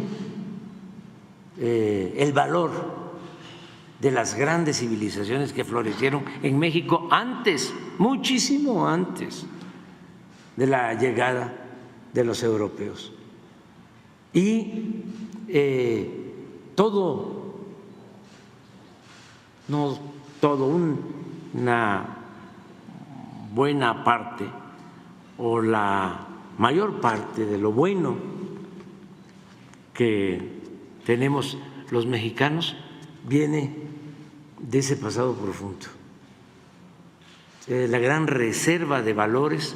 el valor de las grandes civilizaciones que florecieron en México antes, muchísimo antes de la llegada de los europeos. Y una buena parte o la mayor parte de lo bueno que tenemos los mexicanos viene de ese pasado profundo, la gran reserva de valores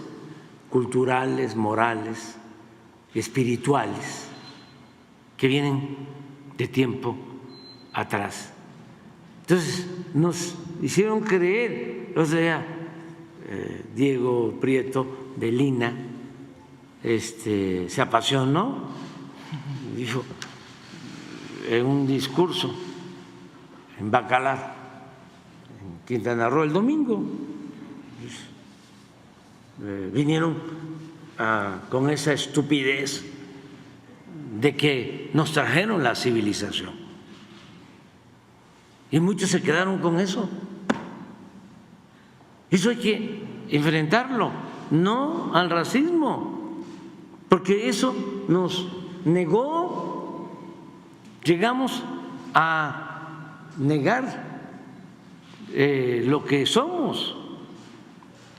culturales, morales, espirituales que vienen de tiempo atrás. Entonces nos hicieron creer, o sea, Diego Prieto de Lina se apasionó, dijo en un discurso en Bacalar, en Quintana Roo, el domingo, vinieron con esa estupidez de que nos trajeron la civilización, y muchos se quedaron con eso. Eso hay que enfrentarlo, no al racismo, porque eso nos negó, llegamos a negar lo que somos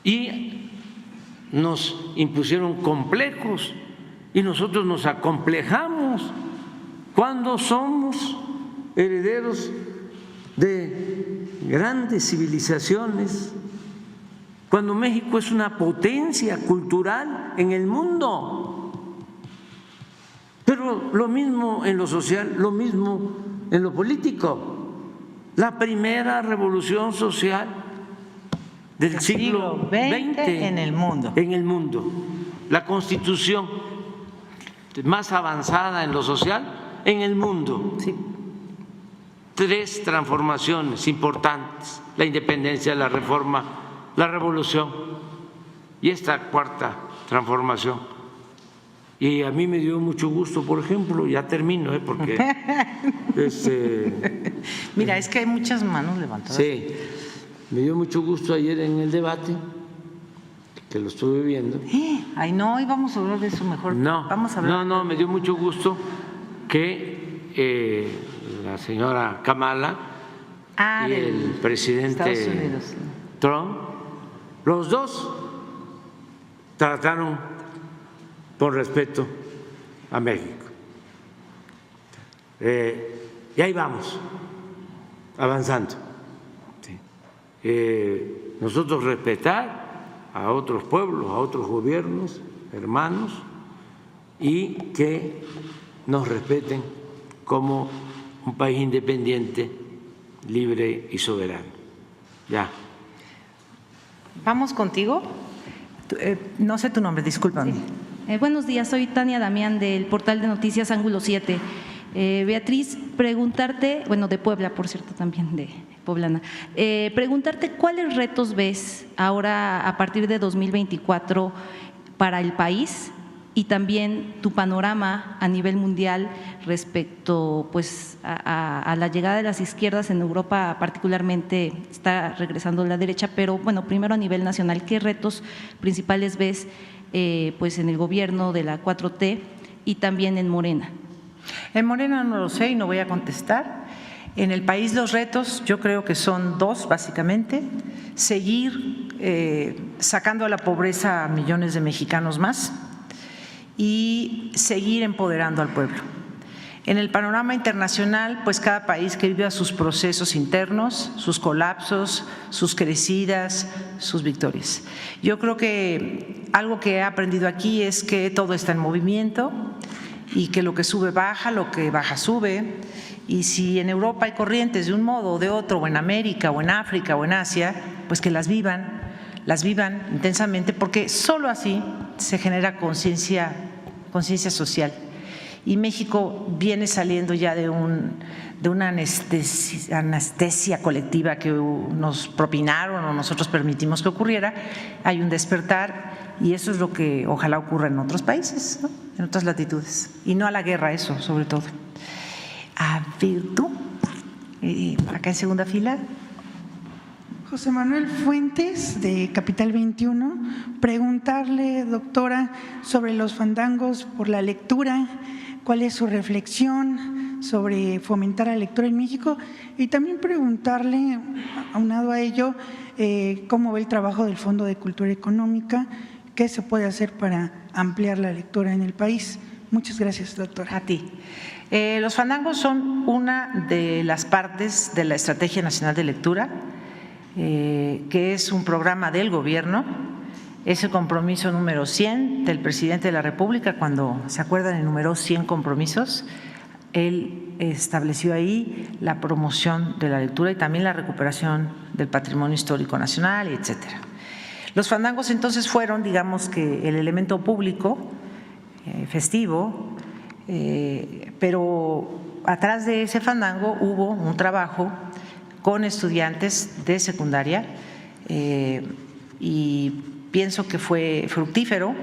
y nos impusieron complejos y nosotros nos acomplejamos cuando somos herederos de grandes civilizaciones, cuando México es una potencia cultural en el mundo. Pero lo mismo en lo social, lo mismo en lo político. La primera revolución social del siglo XX en el mundo. En el mundo. La constitución más avanzada en lo social en el mundo. Sí. 3 transformaciones importantes: la independencia, la reforma, la revolución. y esta cuarta transformación. Y a mí me dio mucho gusto, por ejemplo, ya termino, porque… Mira, es que hay muchas manos levantadas. Sí, me dio mucho gusto ayer en el debate, que lo estuve viendo. Ay, no, y vamos a hablar de eso mejor. No, vamos a hablar no, me dio mucho gusto que la señora Kamala y el presidente Trump, los dos trataron con respeto a México. Y ahí vamos, avanzando. Nosotros respetar a otros pueblos, a otros gobiernos, hermanos, y que nos respeten como un país independiente, libre y soberano. Ya. Vamos contigo. No sé tu nombre, discúlpame. Sí. Buenos días, soy Tania Damián del portal de noticias Ángulo 7. Beatriz, preguntarte, bueno, de Puebla, por cierto, también de poblana, preguntarte cuáles retos ves ahora a partir de 2024 para el país y también tu panorama a nivel mundial respecto pues a la llegada de las izquierdas en Europa, particularmente está regresando la derecha, pero bueno, primero a nivel nacional, ¿qué retos principales ves pues en el gobierno de la 4T y también en Morena? En Morena no lo sé y no voy a contestar. En el país los retos yo creo que son dos, básicamente: seguir sacando a la pobreza a millones de mexicanos más y seguir empoderando al pueblo. En el panorama internacional, pues cada país que vive sus procesos internos, sus colapsos, sus crecidas, sus victorias. Yo creo que algo que he aprendido aquí es que todo está en movimiento y que lo que sube baja, lo que baja sube, y si en Europa hay corrientes de un modo o de otro, o en América, o en África, o en Asia, pues que las vivan intensamente, porque solo así se genera conciencia social. Y México viene saliendo ya de una anestesia colectiva que nos propinaron o nosotros permitimos que ocurriera. Hay un despertar y eso es lo que ojalá ocurra en otros países, ¿no? En otras latitudes, y no a la guerra, eso sobre todo. A ver, tú, acá en segunda fila. José Manuel Fuentes, de Capital 21, preguntarle, doctora, sobre los fandangos por la lectura, cuál es su reflexión sobre fomentar la lectura en México, y también preguntarle, aunado a ello, cómo ve el trabajo del Fondo de Cultura Económica, qué se puede hacer para ampliar la lectura en el país. Muchas gracias, doctora. A ti. Los fandangos son una de las partes de la Estrategia Nacional de Lectura, que es un programa del gobierno, es el compromiso número 100 del presidente de la República. Cuando se acuerdan, enumeró 100 compromisos, él estableció ahí la promoción de la lectura y también la recuperación del patrimonio histórico nacional, etcétera. Los fandangos entonces fueron, digamos que el elemento público, festivo, pero atrás de ese fandango hubo un trabajo con estudiantes de secundaria y pienso que fue fructífero,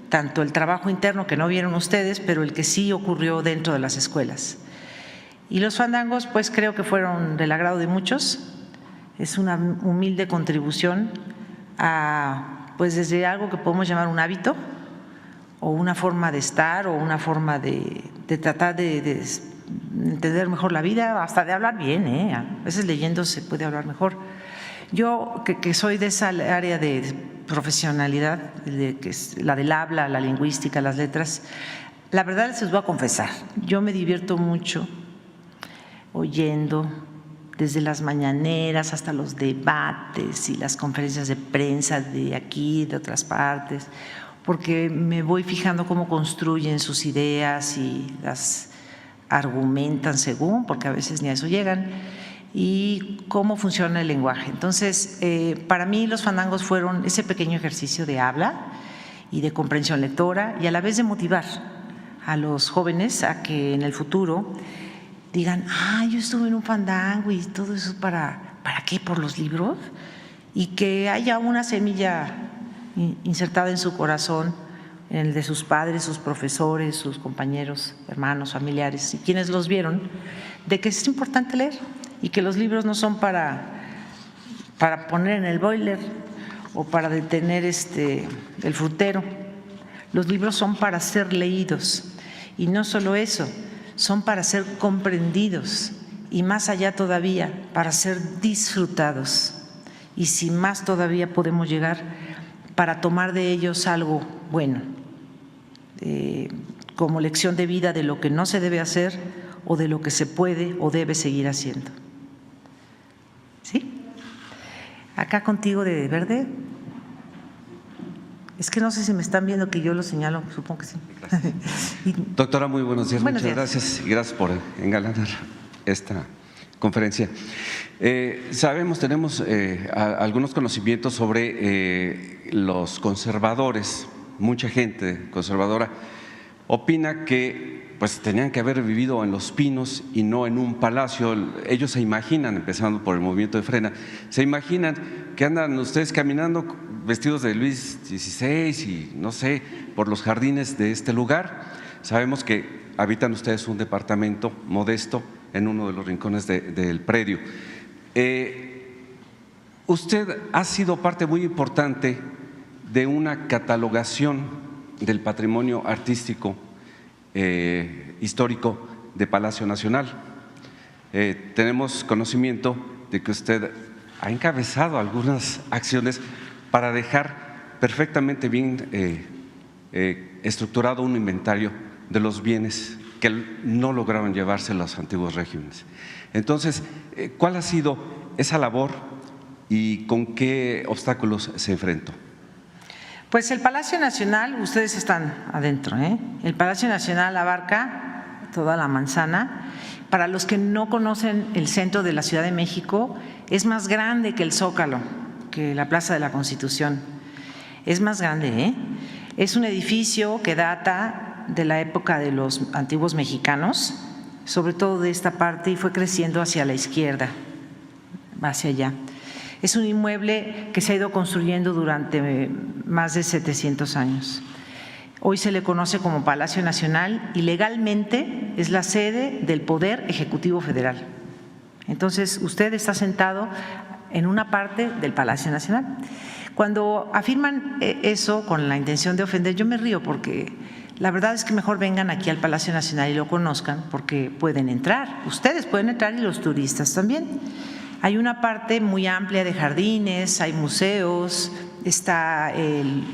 tanto el trabajo interno que no vieron ustedes, pero el que sí ocurrió dentro de las escuelas. Y los fandangos, pues creo que fueron del agrado de muchos, es una humilde contribución a, pues desde algo que podemos llamar un hábito o una forma de estar o una forma de tratar de entender mejor la vida, hasta de hablar bien, a veces leyendo se puede hablar mejor. Yo que soy de esa área de profesionalidad, que es la del habla, la lingüística, las letras, la verdad les voy a confesar, yo me divierto mucho oyendo desde las mañaneras hasta los debates y las conferencias de prensa de aquí, de otras partes, porque me voy fijando cómo construyen sus ideas y las argumentan según, porque a veces ni a eso llegan, y cómo funciona el lenguaje. Entonces, para mí los fandangos fueron ese pequeño ejercicio de habla y de comprensión lectora y a la vez de motivar a los jóvenes a que en el futuro digan, yo estuve en un fandango y todo eso, ¿para qué? ¿Por los libros? Y que haya una semilla insertada en su corazón, en el de sus padres, sus profesores, sus compañeros, hermanos, familiares y quienes los vieron, de que es importante leer y que los libros no son para poner en el boiler o para detener el frutero. Los libros son para ser leídos y no solo eso, son para ser comprendidos y más allá todavía, para ser disfrutados. Y si más todavía podemos llegar, para tomar de ellos algo bueno, como lección de vida de lo que no se debe hacer o de lo que se puede o debe seguir haciendo. ¿Sí? Acá contigo de verde. Es que no sé si me están viendo que yo lo señalo, supongo que sí. Doctora, muy buenos días. Buenos Muchas días. gracias y gracias por engalanar esta conferencia. Tenemos algunos conocimientos sobre los conservadores. Mucha gente conservadora opina que pues tenían que haber vivido en Los Pinos y no en un palacio. Ellos se imaginan, empezando por el movimiento de Frena, se imaginan que andan ustedes caminando vestidos de Luis XVI y no sé, por los jardines de este lugar. Sabemos que habitan ustedes un departamento modesto en uno de los rincones del predio. Usted ha sido parte muy importante de una catalogación del patrimonio artístico histórico de Palacio Nacional. Tenemos conocimiento de que usted ha encabezado algunas acciones para dejar perfectamente bien estructurado un inventario de los bienes que no lograron llevarse los antiguos regímenes. Entonces, ¿cuál ha sido esa labor y con qué obstáculos se enfrentó? Pues el Palacio Nacional, ustedes están adentro, El Palacio Nacional abarca toda la manzana. Para los que no conocen el centro de la Ciudad de México, es más grande que el Zócalo, que la Plaza de la Constitución. Es más grande, Es un edificio que data de la época de los antiguos mexicanos, sobre todo de esta parte, y fue creciendo hacia la izquierda, hacia allá. Es un inmueble que se ha ido construyendo durante más de 700 años. Hoy se le conoce como Palacio Nacional y legalmente es la sede del Poder Ejecutivo Federal. Entonces, usted está sentado en una parte del Palacio Nacional. Cuando afirman eso con la intención de ofender, yo me río porque la verdad es que mejor vengan aquí al Palacio Nacional y lo conozcan porque pueden entrar, ustedes pueden entrar y los turistas también. Hay una parte muy amplia de jardines, hay museos, está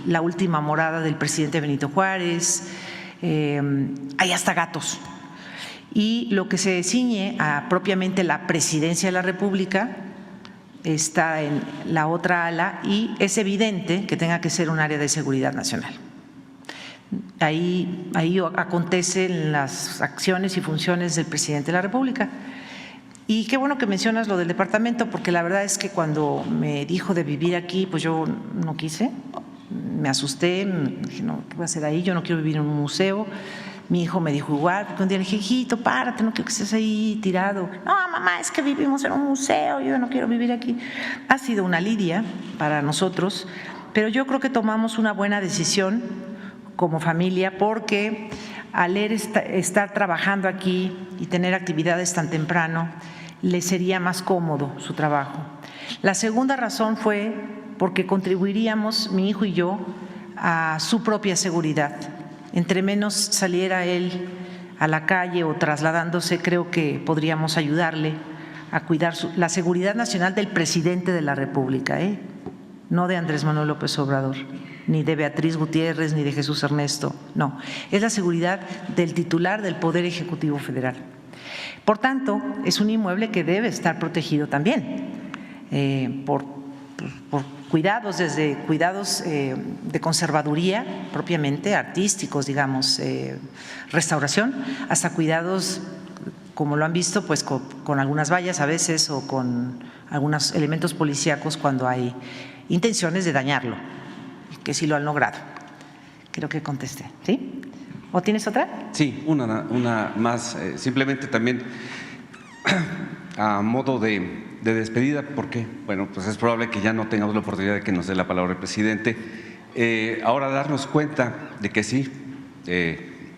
la última morada del presidente Benito Juárez, hay hasta gatos. Y lo que se ciñe a propiamente la Presidencia de la República está en la otra ala y es evidente que tenga que ser un área de seguridad nacional. Ahí acontecen las acciones y funciones del presidente de la República. Y qué bueno que mencionas lo del departamento, porque la verdad es que cuando me dijo de vivir aquí, pues yo no quise, me asusté, dije, no, ¿qué voy a hacer ahí? Yo no quiero vivir en un museo. Mi hijo me dijo igual, porque un día le dije, hijito, párate, no quiero que estés ahí tirado. No, mamá, es que vivimos en un museo, yo no quiero vivir aquí. Ha sido una lidia para nosotros, pero yo creo que tomamos una buena decisión como familia, porque al estar trabajando aquí y tener actividades tan temprano, le sería más cómodo su trabajo. La segunda razón fue porque contribuiríamos, mi hijo y yo, a su propia seguridad. Entre menos saliera él a la calle o trasladándose, creo que podríamos ayudarle a cuidar la seguridad nacional del presidente de la República, no de Andrés Manuel López Obrador, ni de Beatriz Gutiérrez, ni de Jesús Ernesto, no, es la seguridad del titular del Poder Ejecutivo Federal. Por tanto, es un inmueble que debe estar protegido también por cuidados, desde cuidados de conservaduría propiamente, artísticos, digamos, restauración, hasta cuidados, como lo han visto, pues con algunas vallas a veces o con algunos elementos policíacos cuando hay intenciones de dañarlo, que sí lo han logrado. Creo que contesté, ¿sí? ¿O tienes otra? Sí, una más, simplemente también a modo de despedida, porque bueno, pues es probable que ya no tengamos la oportunidad de que nos dé la palabra el presidente. ahora darnos cuenta de que sí,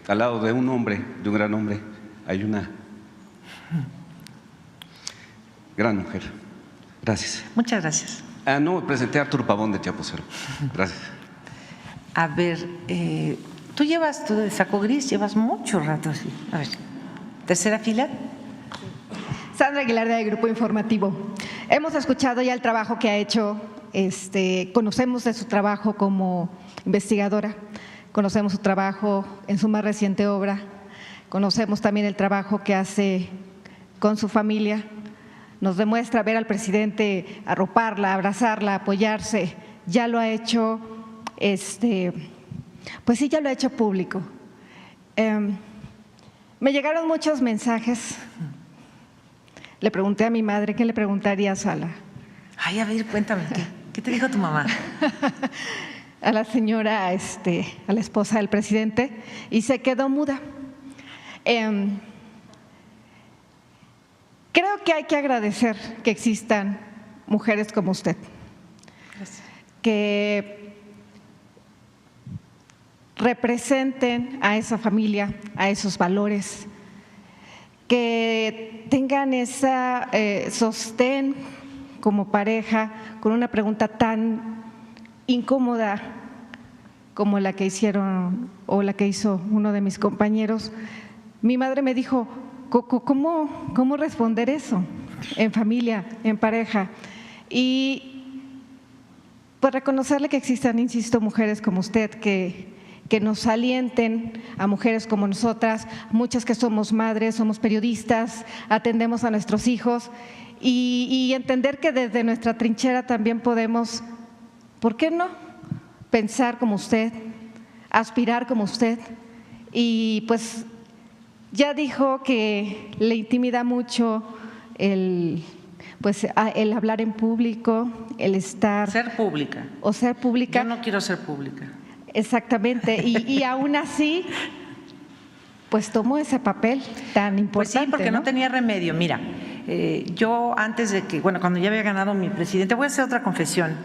al lado de un hombre, de un gran hombre, hay una gran mujer. Gracias. Muchas gracias. No, presenté a Arturo Pavón de Chaposero. Gracias. A ver, tú de saco gris, llevas mucho rato así. A ver, tercera fila. Sandra Aguilar, de Grupo Informativo. Hemos escuchado ya el trabajo que ha hecho, conocemos de su trabajo como investigadora, conocemos su trabajo en su más reciente obra, conocemos también el trabajo que hace con su familia. Nos demuestra ver al presidente arroparla, abrazarla, apoyarse. Ya lo ha hecho, pues sí, ya lo ha hecho público. Me llegaron muchos mensajes. Le pregunté a mi madre, ¿qué le preguntaría a Sala? Ay, a ver, cuéntame, ¿qué te dijo tu mamá? A la señora, a la esposa del presidente, y se quedó muda. Creo que hay que agradecer que existan mujeres como usted, que representen a esa familia, a esos valores, que tengan esa sostén como pareja con una pregunta tan incómoda como la que hicieron o la que hizo uno de mis compañeros. Mi madre me dijo, ¿cómo responder eso en familia, en pareja? Y pues reconocerle que existan, insisto, mujeres como usted que nos alienten a mujeres como nosotras, muchas que somos madres, somos periodistas, atendemos a nuestros hijos y entender que desde nuestra trinchera también podemos, ¿por qué no?, pensar como usted, aspirar como usted. Y pues ya dijo que le intimida mucho el hablar en público, el estar… Ser pública. O ser pública. Yo no quiero ser pública. Exactamente, y aún así, pues tomó ese papel tan importante. Pues sí, porque no tenía remedio. Mira, yo antes de que, cuando ya había ganado mi presidente, voy a hacer otra confesión.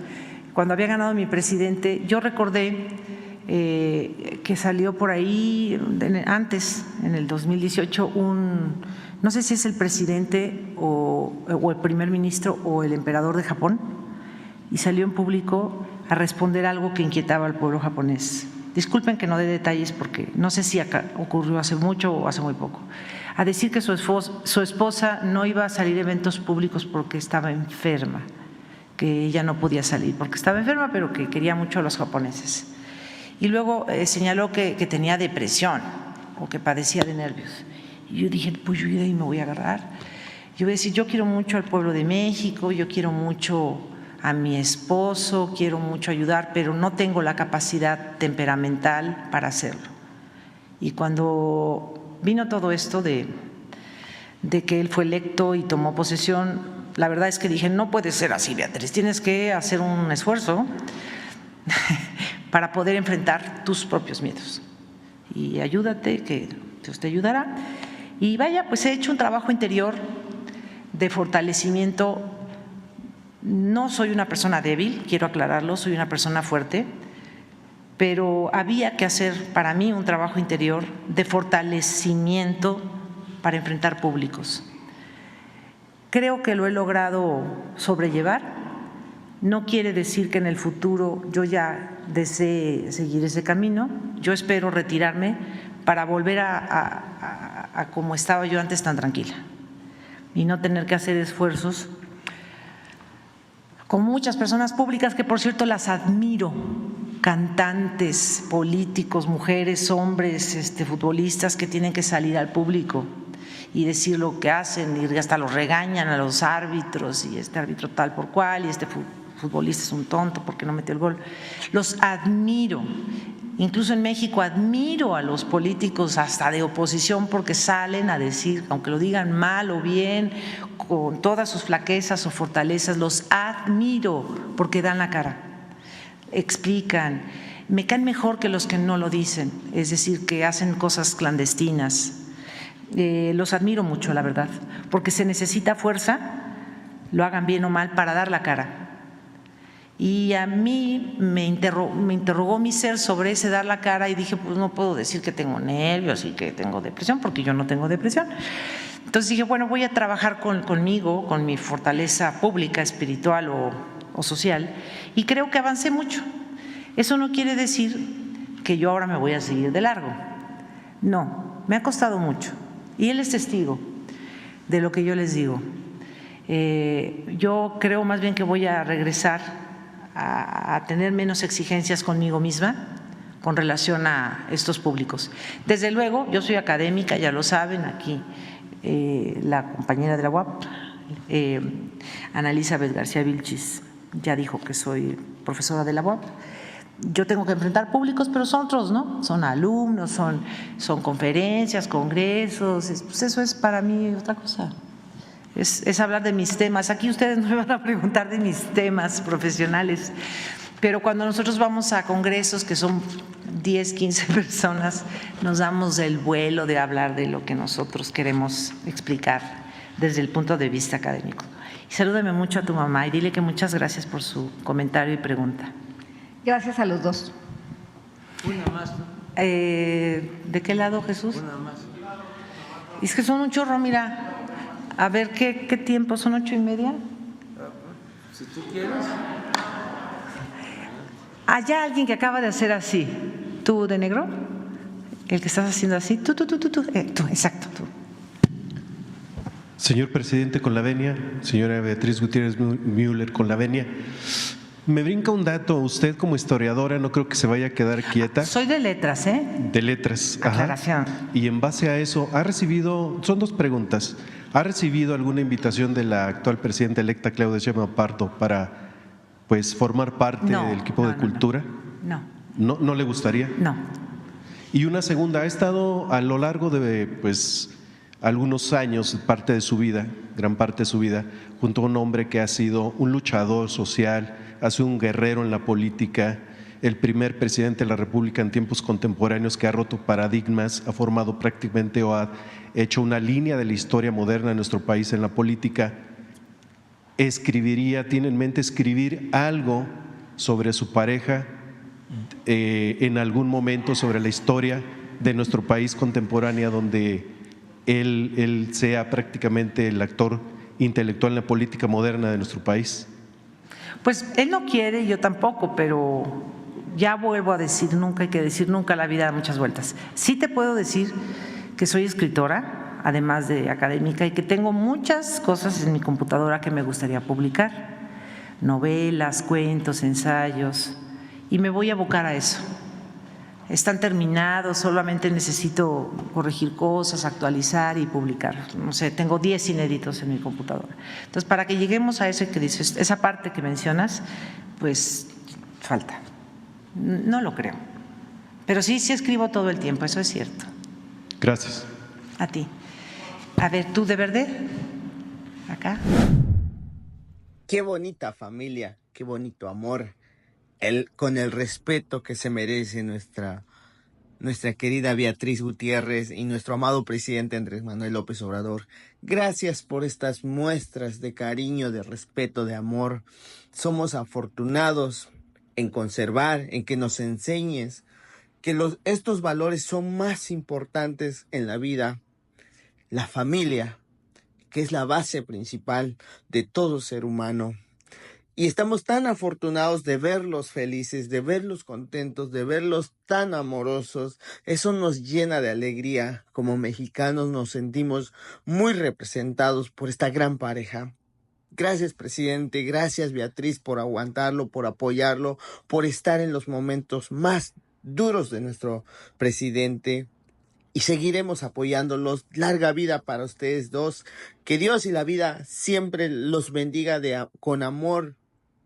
Cuando había ganado mi presidente, yo recordé que salió por ahí antes, en el 2018, no sé si es el presidente o el primer ministro o el emperador de Japón, y salió en público a responder algo que inquietaba al pueblo japonés. Disculpen que no dé detalles porque no sé si ocurrió hace mucho o hace muy poco. A decir que su esposa no iba a salir a eventos públicos porque estaba enferma, que ella no podía salir porque estaba enferma, pero que quería mucho a los japoneses. Y luego señaló que tenía depresión o que padecía de nervios. Y yo dije, pues yo de ahí me voy a agarrar. Yo voy a decir, yo quiero mucho al pueblo de México, yo quiero mucho a mi esposo, quiero mucho ayudar, pero no tengo la capacidad temperamental para hacerlo. Y cuando vino todo esto de que él fue electo y tomó posesión, la verdad es que dije, no puede ser así, Beatriz, tienes que hacer un esfuerzo para poder enfrentar tus propios miedos. Y ayúdate, que Dios te ayudará. Y vaya, pues he hecho un trabajo interior de fortalecimiento. No soy una persona débil, quiero aclararlo, soy una persona fuerte, pero había que hacer para mí un trabajo interior de fortalecimiento para enfrentar públicos. Creo que lo he logrado sobrellevar. No quiere decir que en el futuro yo ya desee seguir ese camino. Yo espero retirarme para volver a como estaba yo antes, tan tranquila, y no tener que hacer esfuerzos con muchas personas públicas que, por cierto, las admiro, cantantes, políticos, mujeres, hombres, futbolistas que tienen que salir al público y decir lo que hacen, y hasta los regañan a los árbitros, y este árbitro tal por cual, y este futbolista es un tonto porque no metió el gol. Los admiro. Incluso en México admiro a los políticos hasta de oposición porque salen a decir, aunque lo digan mal o bien, con todas sus flaquezas o fortalezas, los admiro porque dan la cara, explican, me caen mejor que los que no lo dicen, es decir, que hacen cosas clandestinas. Los admiro mucho, la verdad, porque se necesita fuerza, lo hagan bien o mal, para dar la cara. Y a mí me interrogó mi ser sobre ese dar la cara y dije, pues no puedo decir que tengo nervios y que tengo depresión, porque yo no tengo depresión. Entonces dije, bueno, voy a trabajar conmigo, con mi fortaleza pública, espiritual o social, y creo que avancé mucho. Eso no quiere decir que yo ahora me voy a seguir de largo. No, me ha costado mucho. Y él es testigo de lo que yo les digo. Yo creo más bien que voy a regresar a tener menos exigencias conmigo misma con relación a estos públicos. Desde luego, yo soy académica, ya lo saben, aquí la compañera de la UAP, Ana Elizabeth García Vilchis, ya dijo que soy profesora de la UAP. Yo tengo que enfrentar públicos, pero son otros, ¿no? Son alumnos, son conferencias, congresos, pues eso es para mí otra cosa. Es hablar de mis temas. Aquí ustedes no me van a preguntar de mis temas profesionales, pero cuando nosotros vamos a congresos que son 10, 15 personas, nos damos el vuelo de hablar de lo que nosotros queremos explicar desde el punto de vista académico. Y salúdame mucho a tu mamá y dile que muchas gracias por su comentario y pregunta. Gracias a los dos. Una más, ¿no? ¿De qué lado, Jesús? Una más. Es que son un chorro, mira. A ver, ¿qué tiempo? ¿Son 8:30? Si tú quieres. Allá alguien que acaba de hacer así. ¿Tú de negro? El que estás haciendo así. Tú, exacto, tú. Señor presidente, con la venia. Señora Beatriz Gutiérrez Müller, con la venia. Me brinca un dato. Usted como historiadora no creo que se vaya a quedar quieta. Soy de letras, ¿eh? De letras. Aclaración. Ajá. Y en base a eso, ¿ha recibido, son dos preguntas, ¿ha recibido alguna invitación de la actual presidenta electa Claudia Sheinbaum Pardo para pues formar parte del equipo de cultura? No. ¿No le gustaría? No. Y una segunda, ha estado a lo largo de pues algunos años, parte de su vida, gran parte de su vida, junto a un hombre que ha sido un luchador social, ha sido un guerrero en la política, el primer presidente de la República en tiempos contemporáneos que ha roto paradigmas, ha formado prácticamente o ha hecho una línea de la historia moderna de nuestro país en la política. ¿Tiene en mente escribir algo sobre su pareja en algún momento, sobre la historia de nuestro país contemporánea, donde él sea prácticamente el actor intelectual en la política moderna de nuestro país? Pues él no quiere, yo tampoco, pero ya vuelvo a decir, nunca hay que decir nunca, la vida da muchas vueltas. Sí te puedo decir que soy escritora, además de académica, y que tengo muchas cosas en mi computadora que me gustaría publicar, novelas, cuentos, ensayos, y me voy a abocar a eso. Están terminados, solamente necesito corregir cosas, actualizar y publicar. No sé, tengo 10 inéditos en mi computadora. Entonces, para que lleguemos a eso que dices, esa parte que mencionas, pues falta. No lo creo. Pero sí escribo todo el tiempo, eso es cierto. Gracias. A ti. A ver, ¿tú de verde? Acá. Qué bonita familia, qué bonito amor. Con el respeto que se merece nuestra querida Beatriz Gutiérrez y nuestro amado presidente Andrés Manuel López Obrador. Gracias por estas muestras de cariño, de respeto, de amor. Somos afortunados en conservar, en que nos enseñes que estos valores son más importantes en la vida. La familia, que es la base principal de todo ser humano. Y estamos tan afortunados de verlos felices, de verlos contentos, de verlos tan amorosos. Eso nos llena de alegría. Como mexicanos nos sentimos muy representados por esta gran pareja. Gracias, presidente. Gracias, Beatriz, por aguantarlo, por apoyarlo, por estar en los momentos más duros de nuestro presidente. Y seguiremos apoyándolos. Larga vida para ustedes dos. Que Dios y la vida siempre los bendiga con amor,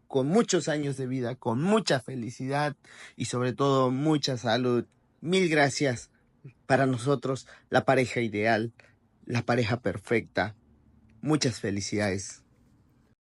con muchos años de vida, con mucha felicidad y sobre todo mucha salud. Mil gracias. Para nosotros, la pareja ideal, la pareja perfecta. Muchas felicidades.